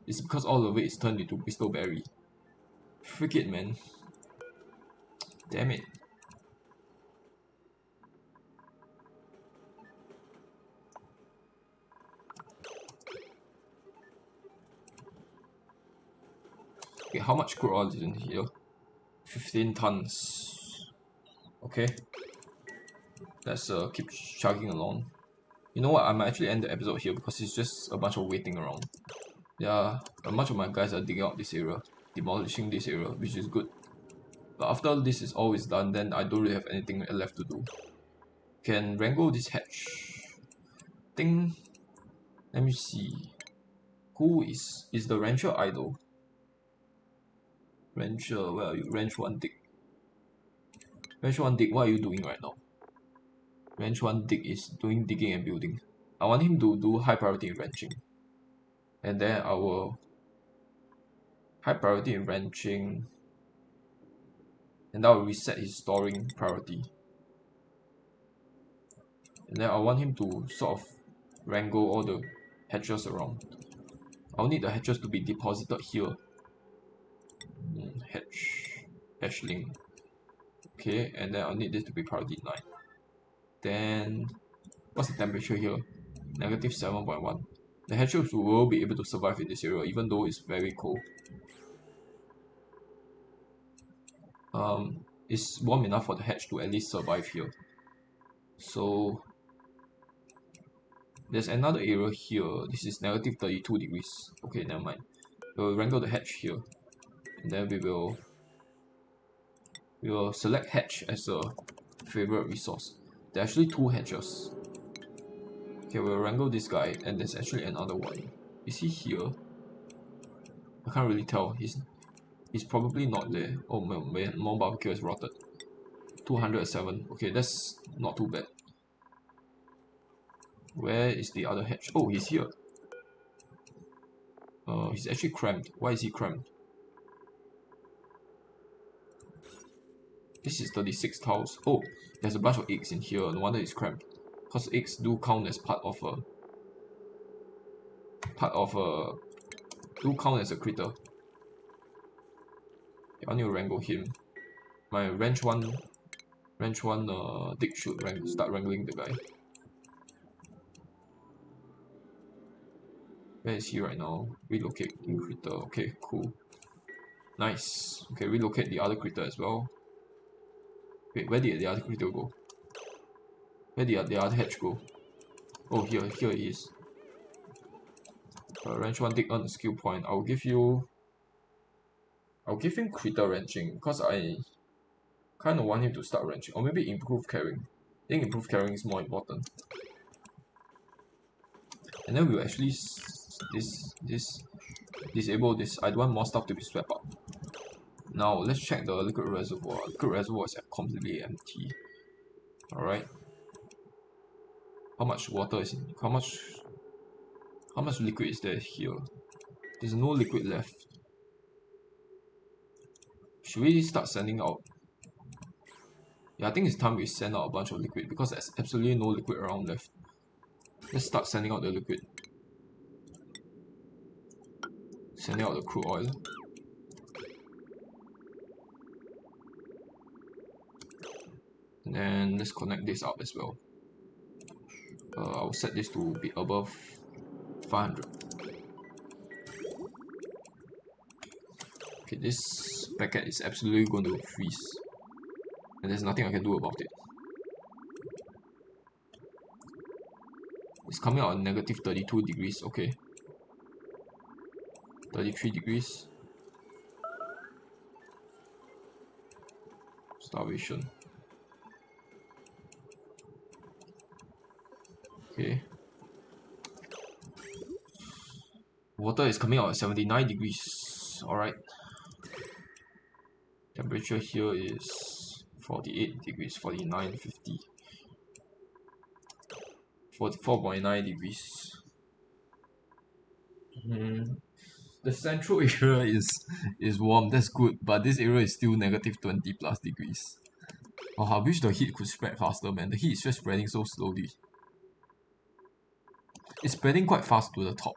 [SPEAKER 1] It's because all of it is turned into crystal berry. Freak it, man. Damn it. Okay, how much crude oil is in here? 15 tons. Okay. Let's keep chugging along. You know what? I might actually end the episode here because it's just a bunch of waiting around. Yeah, a bunch of my guys are digging out this area, demolishing this area, which is good. But after this is all is done, then I don't really have anything left to do. Can wrangle this hatch. Think. Let me see. Who is the rancher idle? Rancher, where are you? Ranch 1 dig. Ranch 1 dig, what are you doing right now? Ranch 1 dig is doing digging and building. I want him to do high priority in ranching. And then I will high priority in ranching. And that will reset his storing priority. And then I want him to sort of wrangle all the hatches around. I'll need the hatches to be deposited here. Hatchling. Okay, and then I'll need this to be priority 9. Then, what's the temperature here? Negative 7.1. The hatches will be able to survive in this area even though it's very cold. It's warm enough for the hatch to at least survive here. So, there's another area here. This is negative 32 degrees. Okay, never mind. We'll wrangle the hatch here. And then we will select hatch as a favorite resource. There are actually 2 hatches. Okay, we'll wrangle this guy, and there's actually another one. Is he here? I can't really tell. He's probably not there. Oh man, more barbecue is rotted. 207. Okay, that's not too bad. Where is the other hatch? Oh, he's here. He's actually cramped. Why is he cramped? This is 36 tiles. Oh, there's a bunch of eggs in here. No wonder it's cramped. Because eggs do count as do count as a critter. I need to wrangle him. My ranch one dig should start wrangling the guy. Where is he right now? Relocate critter. Okay, cool. Nice. Okay, relocate the other critter as well. Wait, where did the other critter go? Where did the other hatch go? Oh, here it is. Ranch 1 dig on the skill point. I'll give him critter ranching because I kind of want him to start ranching, or maybe improve carrying. I think improve carrying is more important. And then we'll actually disable this. I don't want more stuff to be swept up. Now let's check the liquid reservoir. Liquid reservoir is completely empty. Alright. How much water is in? How much liquid is there here? There's no liquid left. Should we start sending out? Yeah, I think it's time we send out a bunch of liquid because there's absolutely no liquid around left. Let's start sending out the liquid. Sending out the crude oil. And then let's connect this up as well. I'll set this to be above 500. Okay, this packet is absolutely going to freeze. And there's nothing I can do about it. It's coming out at negative 32 degrees, okay. 33 degrees. Starvation. Okay. Water is coming out at 79 degrees. Alright. Temperature here is 48 degrees, 49, 50. 44.9 degrees. The central area is warm, that's good, but this area is still negative 20 plus degrees. Oh, I wish the heat could spread faster, man. The heat is just spreading so slowly. It's spreading quite fast to the top,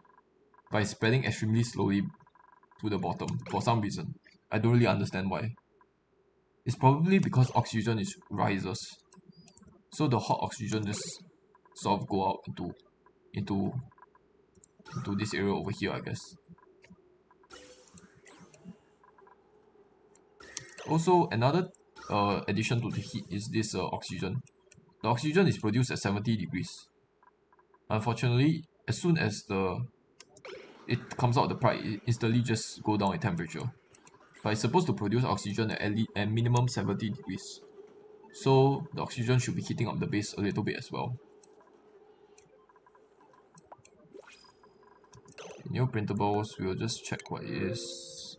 [SPEAKER 1] but it's spreading extremely slowly to the bottom for some reason. I don't really understand why. It's probably because oxygen is rises, so the hot oxygen just sort of go out into this area over here, I guess. Also, another addition to the heat is this oxygen. The oxygen is produced at 70 degrees. Unfortunately, as soon as it comes out the pipe, it instantly just go down in temperature. But it's supposed to produce oxygen at minimum 70 degrees. So the oxygen should be heating up the base a little bit as well. New printables, we'll just check what it is.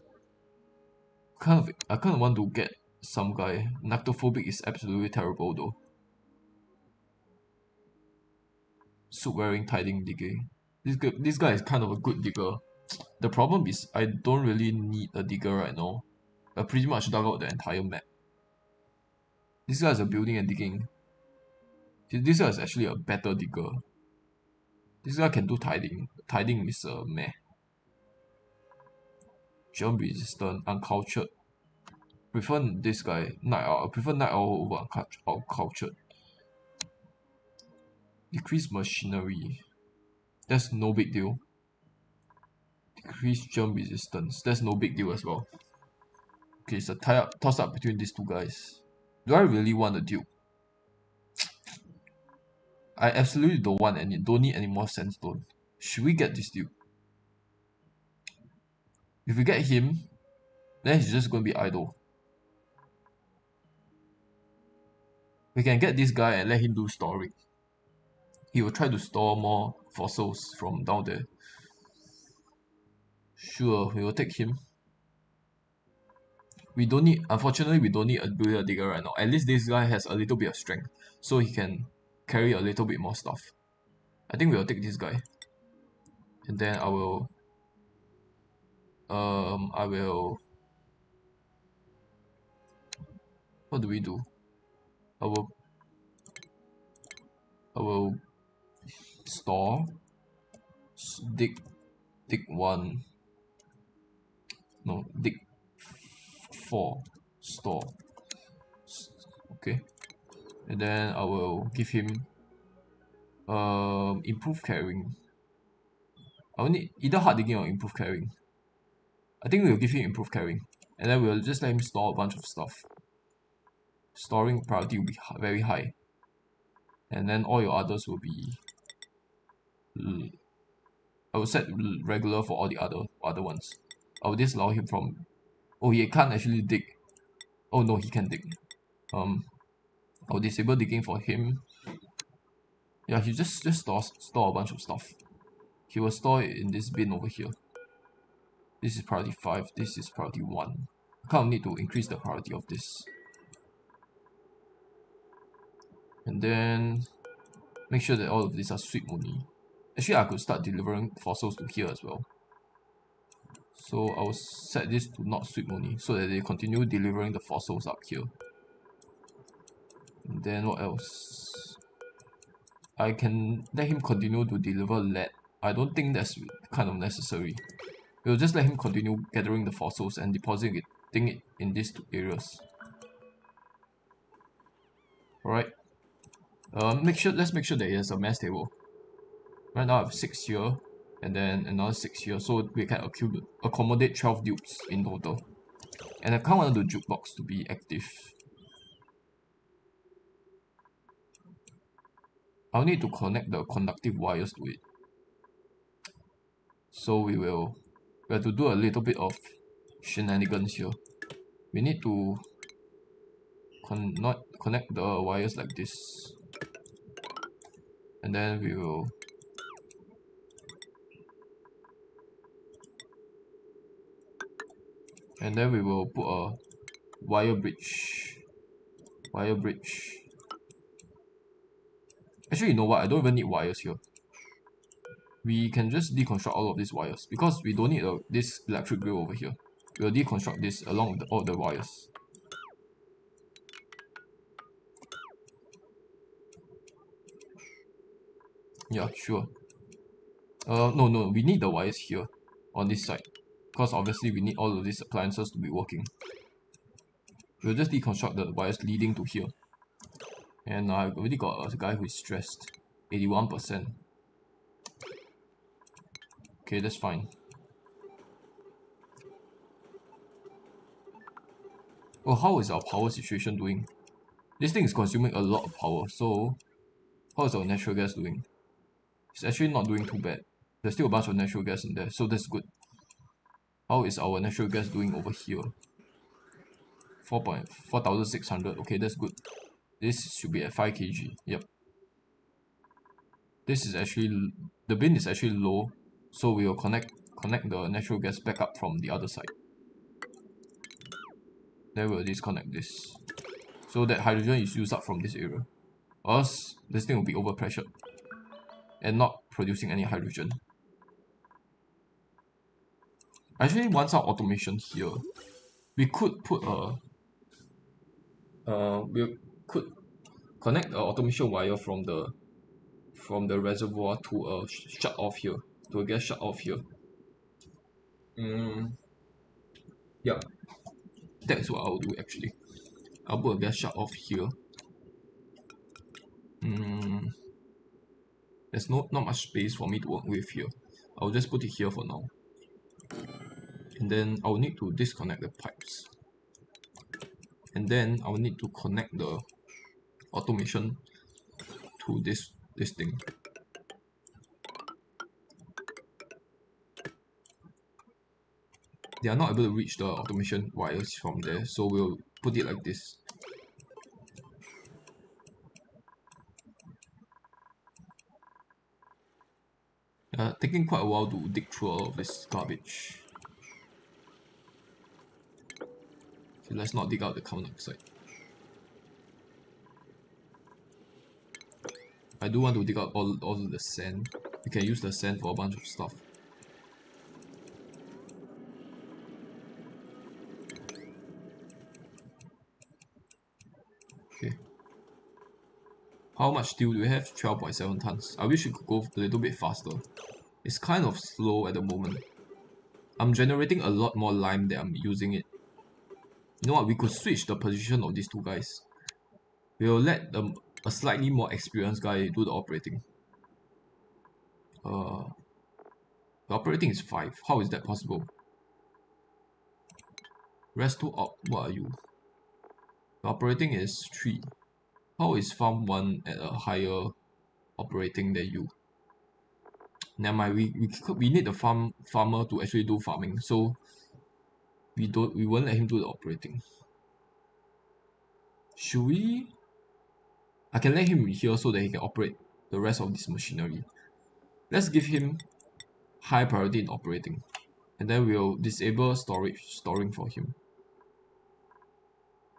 [SPEAKER 1] I kind of want to get some guy. Nactophobic is absolutely terrible though. Suit wearing, tiding, digging. This guy is kind of a good digger. The problem is I don't really need a digger right now. I pretty much dug out the entire map. This guy is a building and digging. This guy is actually a better digger. This guy can do tiding. Tiding is meh. Germ resistant, uncultured. Prefer this guy, night owl. I prefer night owl over uncultured. Decrease machinery. That's no big deal. Decrease germ resistance. That's no big deal as well. Okay, it's a toss up between these two guys. Do I really want a duke? I absolutely don't want any. Don't need any more sandstone. Should we get this duke? If we get him, then he's just going to be idle. We can get this guy and let him do storing. He will try to store more fossils from down there. Sure, we will take him. Unfortunately, we don't need a builder digger right now. At least this guy has a little bit of strength, so he can carry a little bit more stuff. I think we will take this guy. And then I will what do we do? I will store, dig 1, no, dig 4, store. Okay, and then I will give him improve carrying. I will need either hard digging or improve carrying. I think we'll give him improve carrying, and then we'll just let him store a bunch of stuff. Storing priority will be very high, and then all your others will be I will set regular for all the other ones. I will disallow him from. Oh, he can't actually dig. Oh no, he can dig. I'll disable digging for him. Yeah, he just store a bunch of stuff. He will store it in this bin over here. This is priority 5. This is priority 1. I kind of need to increase the priority of this. And then make sure that all of these are sweet money. Actually, I could start delivering fossils to here as well. So I will set this to not sweet money so that they continue delivering the fossils up here. And then what else? I can let him continue to deliver lead. I don't think that's kind of necessary. We'll just let him continue gathering the fossils and depositing it in these two areas. Alright. Let's make sure that he has a mass table. Right now I have 6 here, and then another 6 here, so we can accommodate 12 dupes in total. And I kind of want the jukebox to be active. I'll need to connect the conductive wires to it. So we have to do a little bit of shenanigans here. We need to connect the wires like this. And then we will put a wire bridge. Actually, you know what? I don't even need wires here. We can just deconstruct all of these wires because we don't need this electric grill over here. We'll deconstruct this along with all the wires. Yeah, sure. No, we need the wires here on this side because obviously we need all of these appliances to be working. We'll just deconstruct the wires leading to here. And I've already got a guy who is stressed. 81%. Okay, that's fine. Oh, how is our power situation doing? This thing is consuming a lot of power, so how is our natural gas doing? It's actually not doing too bad. There's still a bunch of natural gas in there, so that's good. How is our natural gas doing over here? 4,600. Okay, that's good. This should be at 5 kg. Yep. This is actually, the bin is actually low, so we will connect the natural gas back up from the other side. Then we'll disconnect this, so that hydrogen is used up from this area. Or else this thing will be overpressured and not producing any hydrogen. Actually, once our automation here, we could put we could connect the automation wire from the reservoir to a shut off here, to a gas shut off here. Yeah, that's what I'll do actually. I'll put a gas shut off here. There's not much space for me to work with here. I'll just put it here for now. And then I'll need to disconnect the pipes. And then I'll need to connect the automation to this thing. They are not able to reach the automation wires from there, so we'll put it like this. Taking quite a while to dig through all of this garbage. Okay, let's not dig out the carbon dioxide. I do want to dig out all of the sand. We can use the sand for a bunch of stuff. Okay. How much steel do we have? 12.7 tons. I wish it could go a little bit faster. It's kind of slow at the moment. I'm generating a lot more lime than I'm using it. You know what? We could switch the position of these two guys. We'll let a slightly more experienced guy do the operating. The operating is 5. How is that possible? Rest 2 op. What are you? The operating is 3. How is farm 1 at a higher operating than you? Never mind, we need the farmer to actually do farming, so we won't let him do the operating. Should we? I can let him here so that he can operate the rest of this machinery. Let's give him high priority in operating, and then we'll disable storing for him.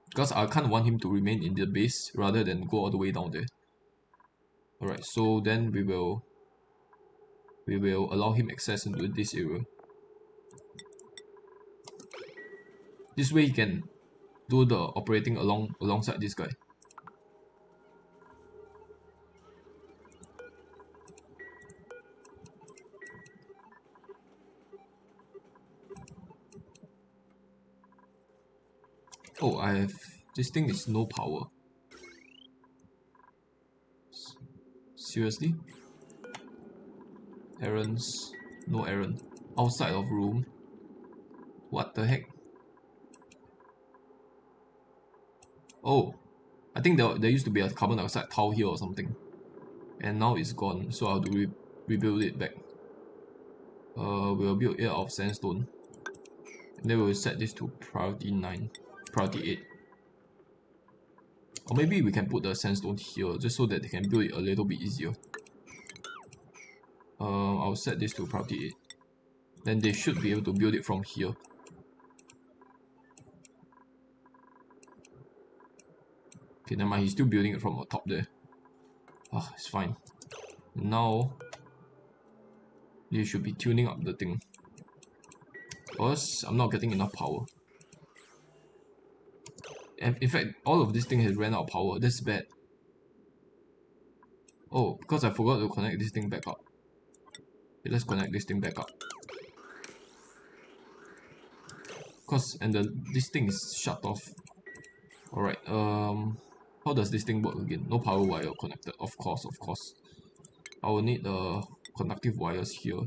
[SPEAKER 1] Because I kind of want him to remain in the base rather than go all the way down there. Alright, so then we will allow him access into this area. This way he can do the operating alongside this guy. Oh, I have... This thing is no power. Seriously? Errands. No errand. Outside of room. What the heck? Oh, I think there used to be a carbon dioxide tile here or something. And now it's gone, so I'll have to rebuild it back. We'll build it out of sandstone. And then we'll set this to priority 9. Priority 8. Or maybe we can put the sandstone here, just so that they can build it a little bit easier. I'll set this to priority 8. Then they should be able to build it from here. Okay, never mind, he's still building it from the top there. Ah, it's fine. Now, they should be tuning up the thing. Because I'm not getting enough power. And in fact, all of this thing has ran out of power. That's bad. Oh, because I forgot to connect this thing back up. Okay, let's connect this thing back up. This thing is shut off. Alright, how does this thing work again? No power wire connected. Of course. I will need conductive wires here.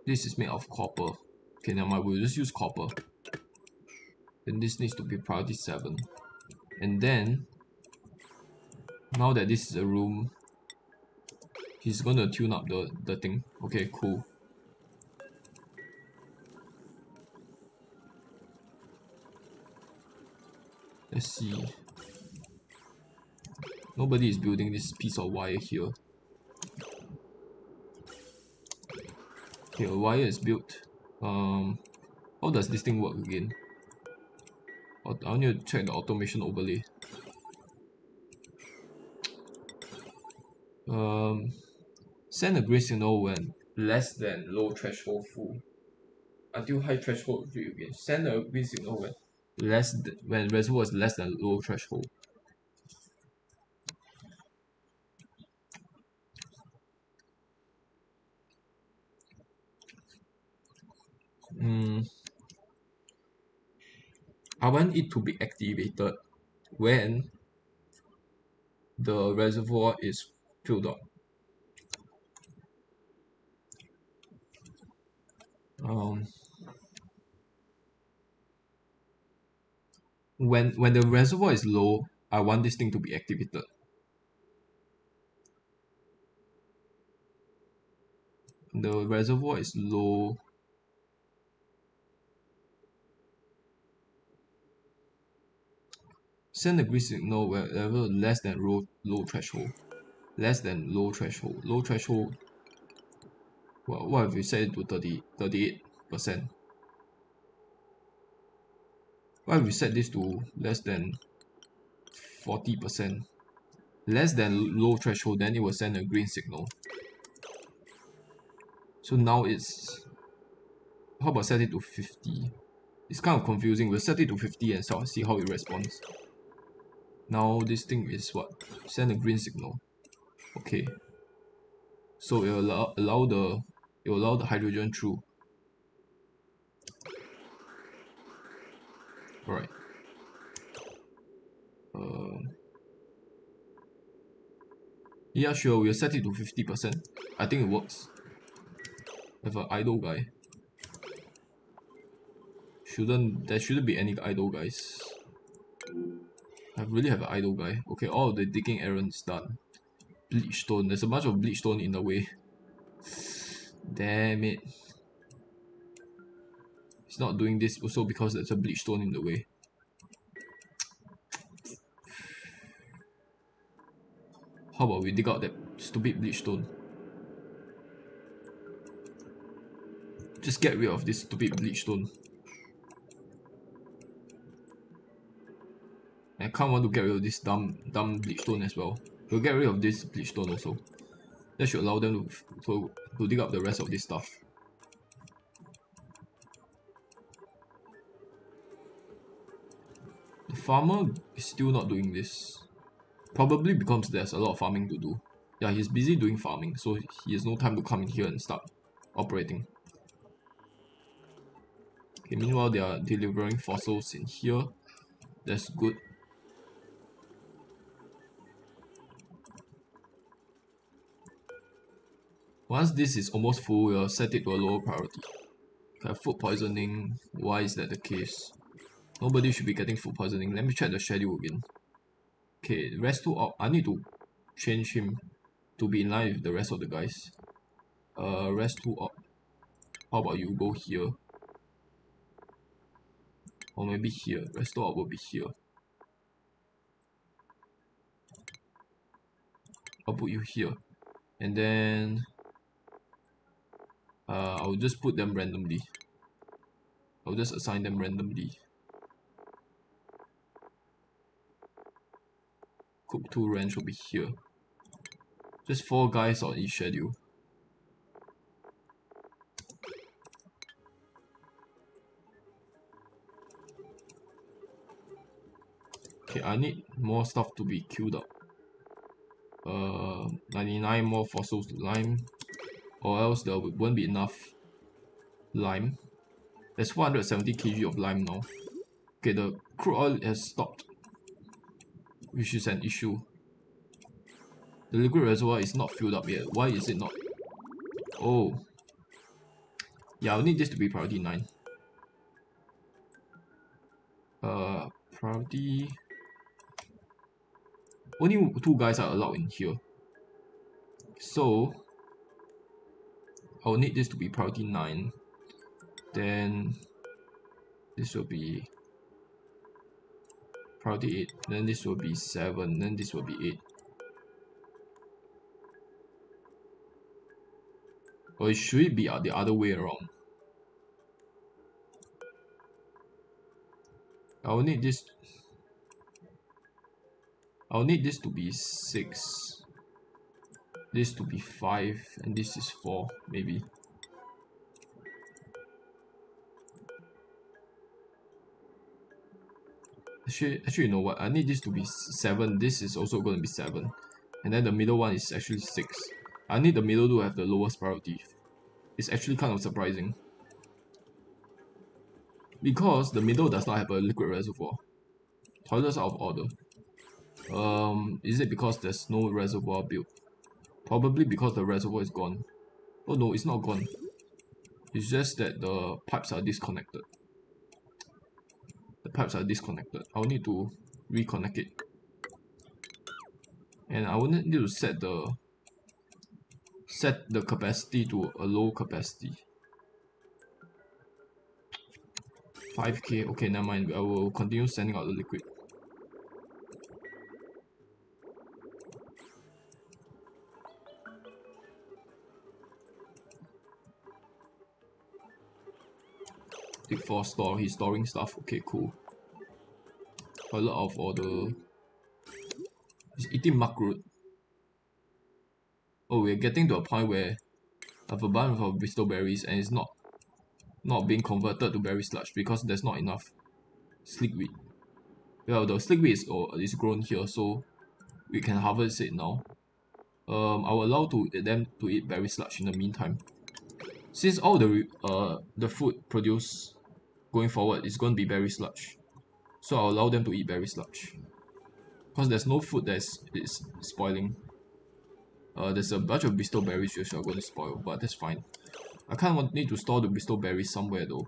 [SPEAKER 1] This is made of copper. Okay, never mind, we'll just use copper. Then this needs to be priority 7. And then, now that this is a room, he's gonna tune up the thing. Okay, cool. Let's see. Nobody is building this piece of wire here. Okay, a wire is built. How does this thing work again? I need to check the automation overlay. Send a green signal when less than low threshold full. Until high threshold view again. Send a green signal when reservoir is less than low threshold. I want it to be activated when the reservoir is filled up. When the reservoir is low, I want this thing to be activated. The reservoir is low. Send a green signal wherever less than low threshold. Less than low threshold. Low threshold. What if we set it to 38%? What if we set this to less than 40%? Less than low threshold, then it will send a green signal. So now it's... How about set it to 50? It's kind of confusing. We'll set it to 50 and see how it responds. Now this thing is what? Send a green signal. Okay. So it will allow the hydrogen through. Alright. Yeah, sure, we'll set it to 50%. I think it works. I have an idle guy. There shouldn't be any idle guys. I really have an idle guy. Okay, all of the digging errands done. Bleach stone. There's a bunch of bleach stone in the way. Damn it. It's not doing this also because there's a bleach stone in the way. How about we dig out that stupid bleach stone? Just get rid of this stupid bleach stone. I can't want to get rid of this dumb bleach stone as well. We'll get rid of this bleach stone also. That should allow them to dig up the rest of this stuff. The farmer is still not doing this. Probably because there's a lot of farming to do. Yeah, he's busy doing farming, so he has no time to come in here and start operating. Okay, meanwhile they are delivering fossils in here. That's good. Once this is almost full, we'll set it to a lower priority. Okay, food poisoning. Why is that the case? Nobody should be getting food poisoning. Let me check the schedule again. Okay, rest 2 up. I need to change him to be in line with the rest of the guys. Rest 2 up. How about you go here? Or maybe here. Rest 2 up will be here. I'll put you here. And then I'll just put them randomly. I'll just assign them randomly. Cook 2 ranch will be here. Just 4 guys on each schedule. Okay, I need more stuff to be queued up. 99 more fossils to lime, or else there won't be enough lime. There's 470 kg of lime now. Okay, the crude oil has stopped, which is an issue. The liquid reservoir is not filled up yet. Why is it not? Oh. Yeah, I'll need this to be priority 9. Priority... Only 2 guys are allowed in here. So... I'll need this to be priority 9. Then... This will be... Priority 8. Then this will be 7. Then this will be 8. Or should it be the other way around? I'll need this to be 6. This to be 5. And this is 4, maybe. Actually, you know what? I need this to be 7. This is also going to be 7. And then the middle one is actually 6. I need the middle to have the lowest priority. It's actually kind of surprising. Because the middle does not have a liquid reservoir. Toilets out of order. Is it because there's no reservoir built? Probably because the reservoir is gone. Oh no, it's not gone. It's just that the pipes are disconnected. The pipes are disconnected. I'll need to reconnect it. And I will need to set the capacity to a low capacity. 5k. Okay, never mind. I will continue sending out the liquid. Tick for store. He's storing stuff. Okay, cool. A lot of order. He's eating muck root. Oh, we're getting to a point where I have a bunch of Bristol berries and it's not being converted to berry sludge because there's not enough slickweed. Well, the slickweed is grown here, so we can harvest it now. I will allow them to eat berry sludge in the meantime. Since all the food produced going forward is going to be berry sludge, so I'll allow them to eat berry sludge. Because there's no food that is spoiling. There's a bunch of Bristol berries which are going to spoil, but that's fine. I kind of need to store the Bristol berries somewhere though.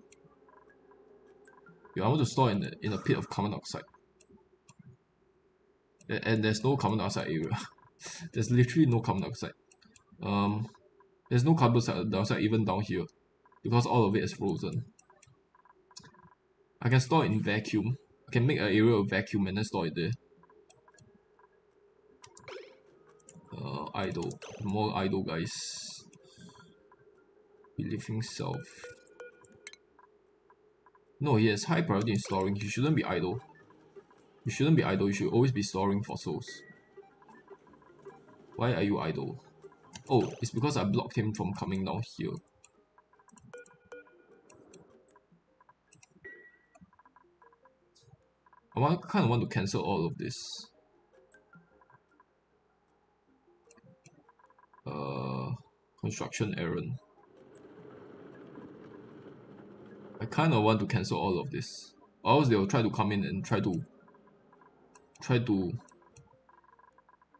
[SPEAKER 1] Yeah, I want to store in a pit of carbon dioxide. And there's no carbon dioxide area. There's literally no carbon dioxide. There's no carbon dioxide even down here because all of it is frozen. I can store it in vacuum. I can make an area of vacuum and then store it there. Idle. More idle guys. Living self. No, he has high priority in storing. He shouldn't be idle. You shouldn't be idle. You should always be storing fossils. Why are you idle? Oh, it's because I blocked him from coming down here. I kind of want to cancel all of this. Construction errand. I kind of want to cancel all of this, or else they will try to come in and try to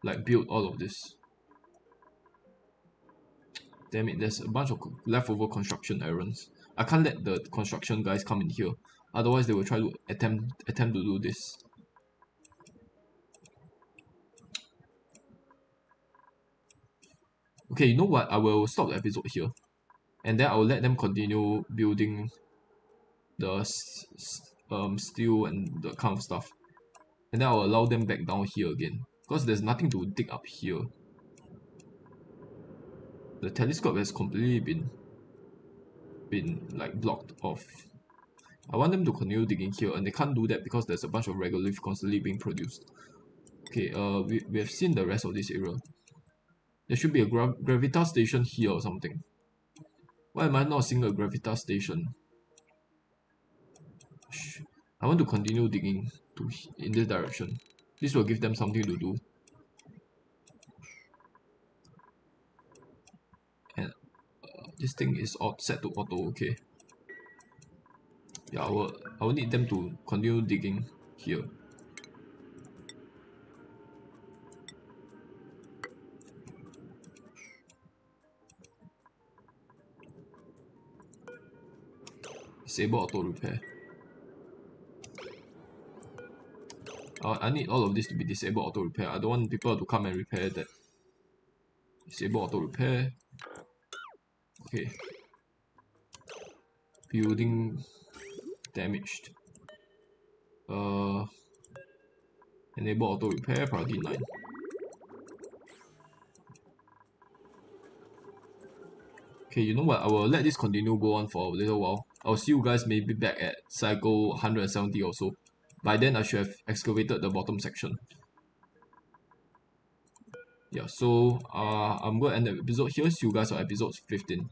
[SPEAKER 1] like build all of this. Damn it, there's a bunch of leftover construction errands. I can't let the construction guys come in here, otherwise they will try to attempt to do this. Okay, you know what? I will stop the episode here, and then I will let them continue building the steel and the kind of stuff, and then I will allow them back down here again, because there's nothing to dig up here. The telescope has completely been like blocked off. I want them to continue digging here, and they can't do that because there's a bunch of regolith constantly being produced. Okay, we have seen the rest of this area. There should be a gravitas station here or something. Why am I not seeing a gravitas station? I want to continue digging in this direction. This will give them something to do. And this thing is set to auto, okay. Yeah, I will need them to continue digging here. Disable auto repair. I need all of this to be disable auto repair. I don't want people to come and repair that. Disable auto repair. Okay. Building damaged. Enable auto repair, priority 9. Okay, you know what? I will let this continue go on for a little while. I'll see you guys maybe back at cycle 170 or so. By then, I should have excavated the bottom section. Yeah, so I'm going to end the episode here. See you guys on episode 15.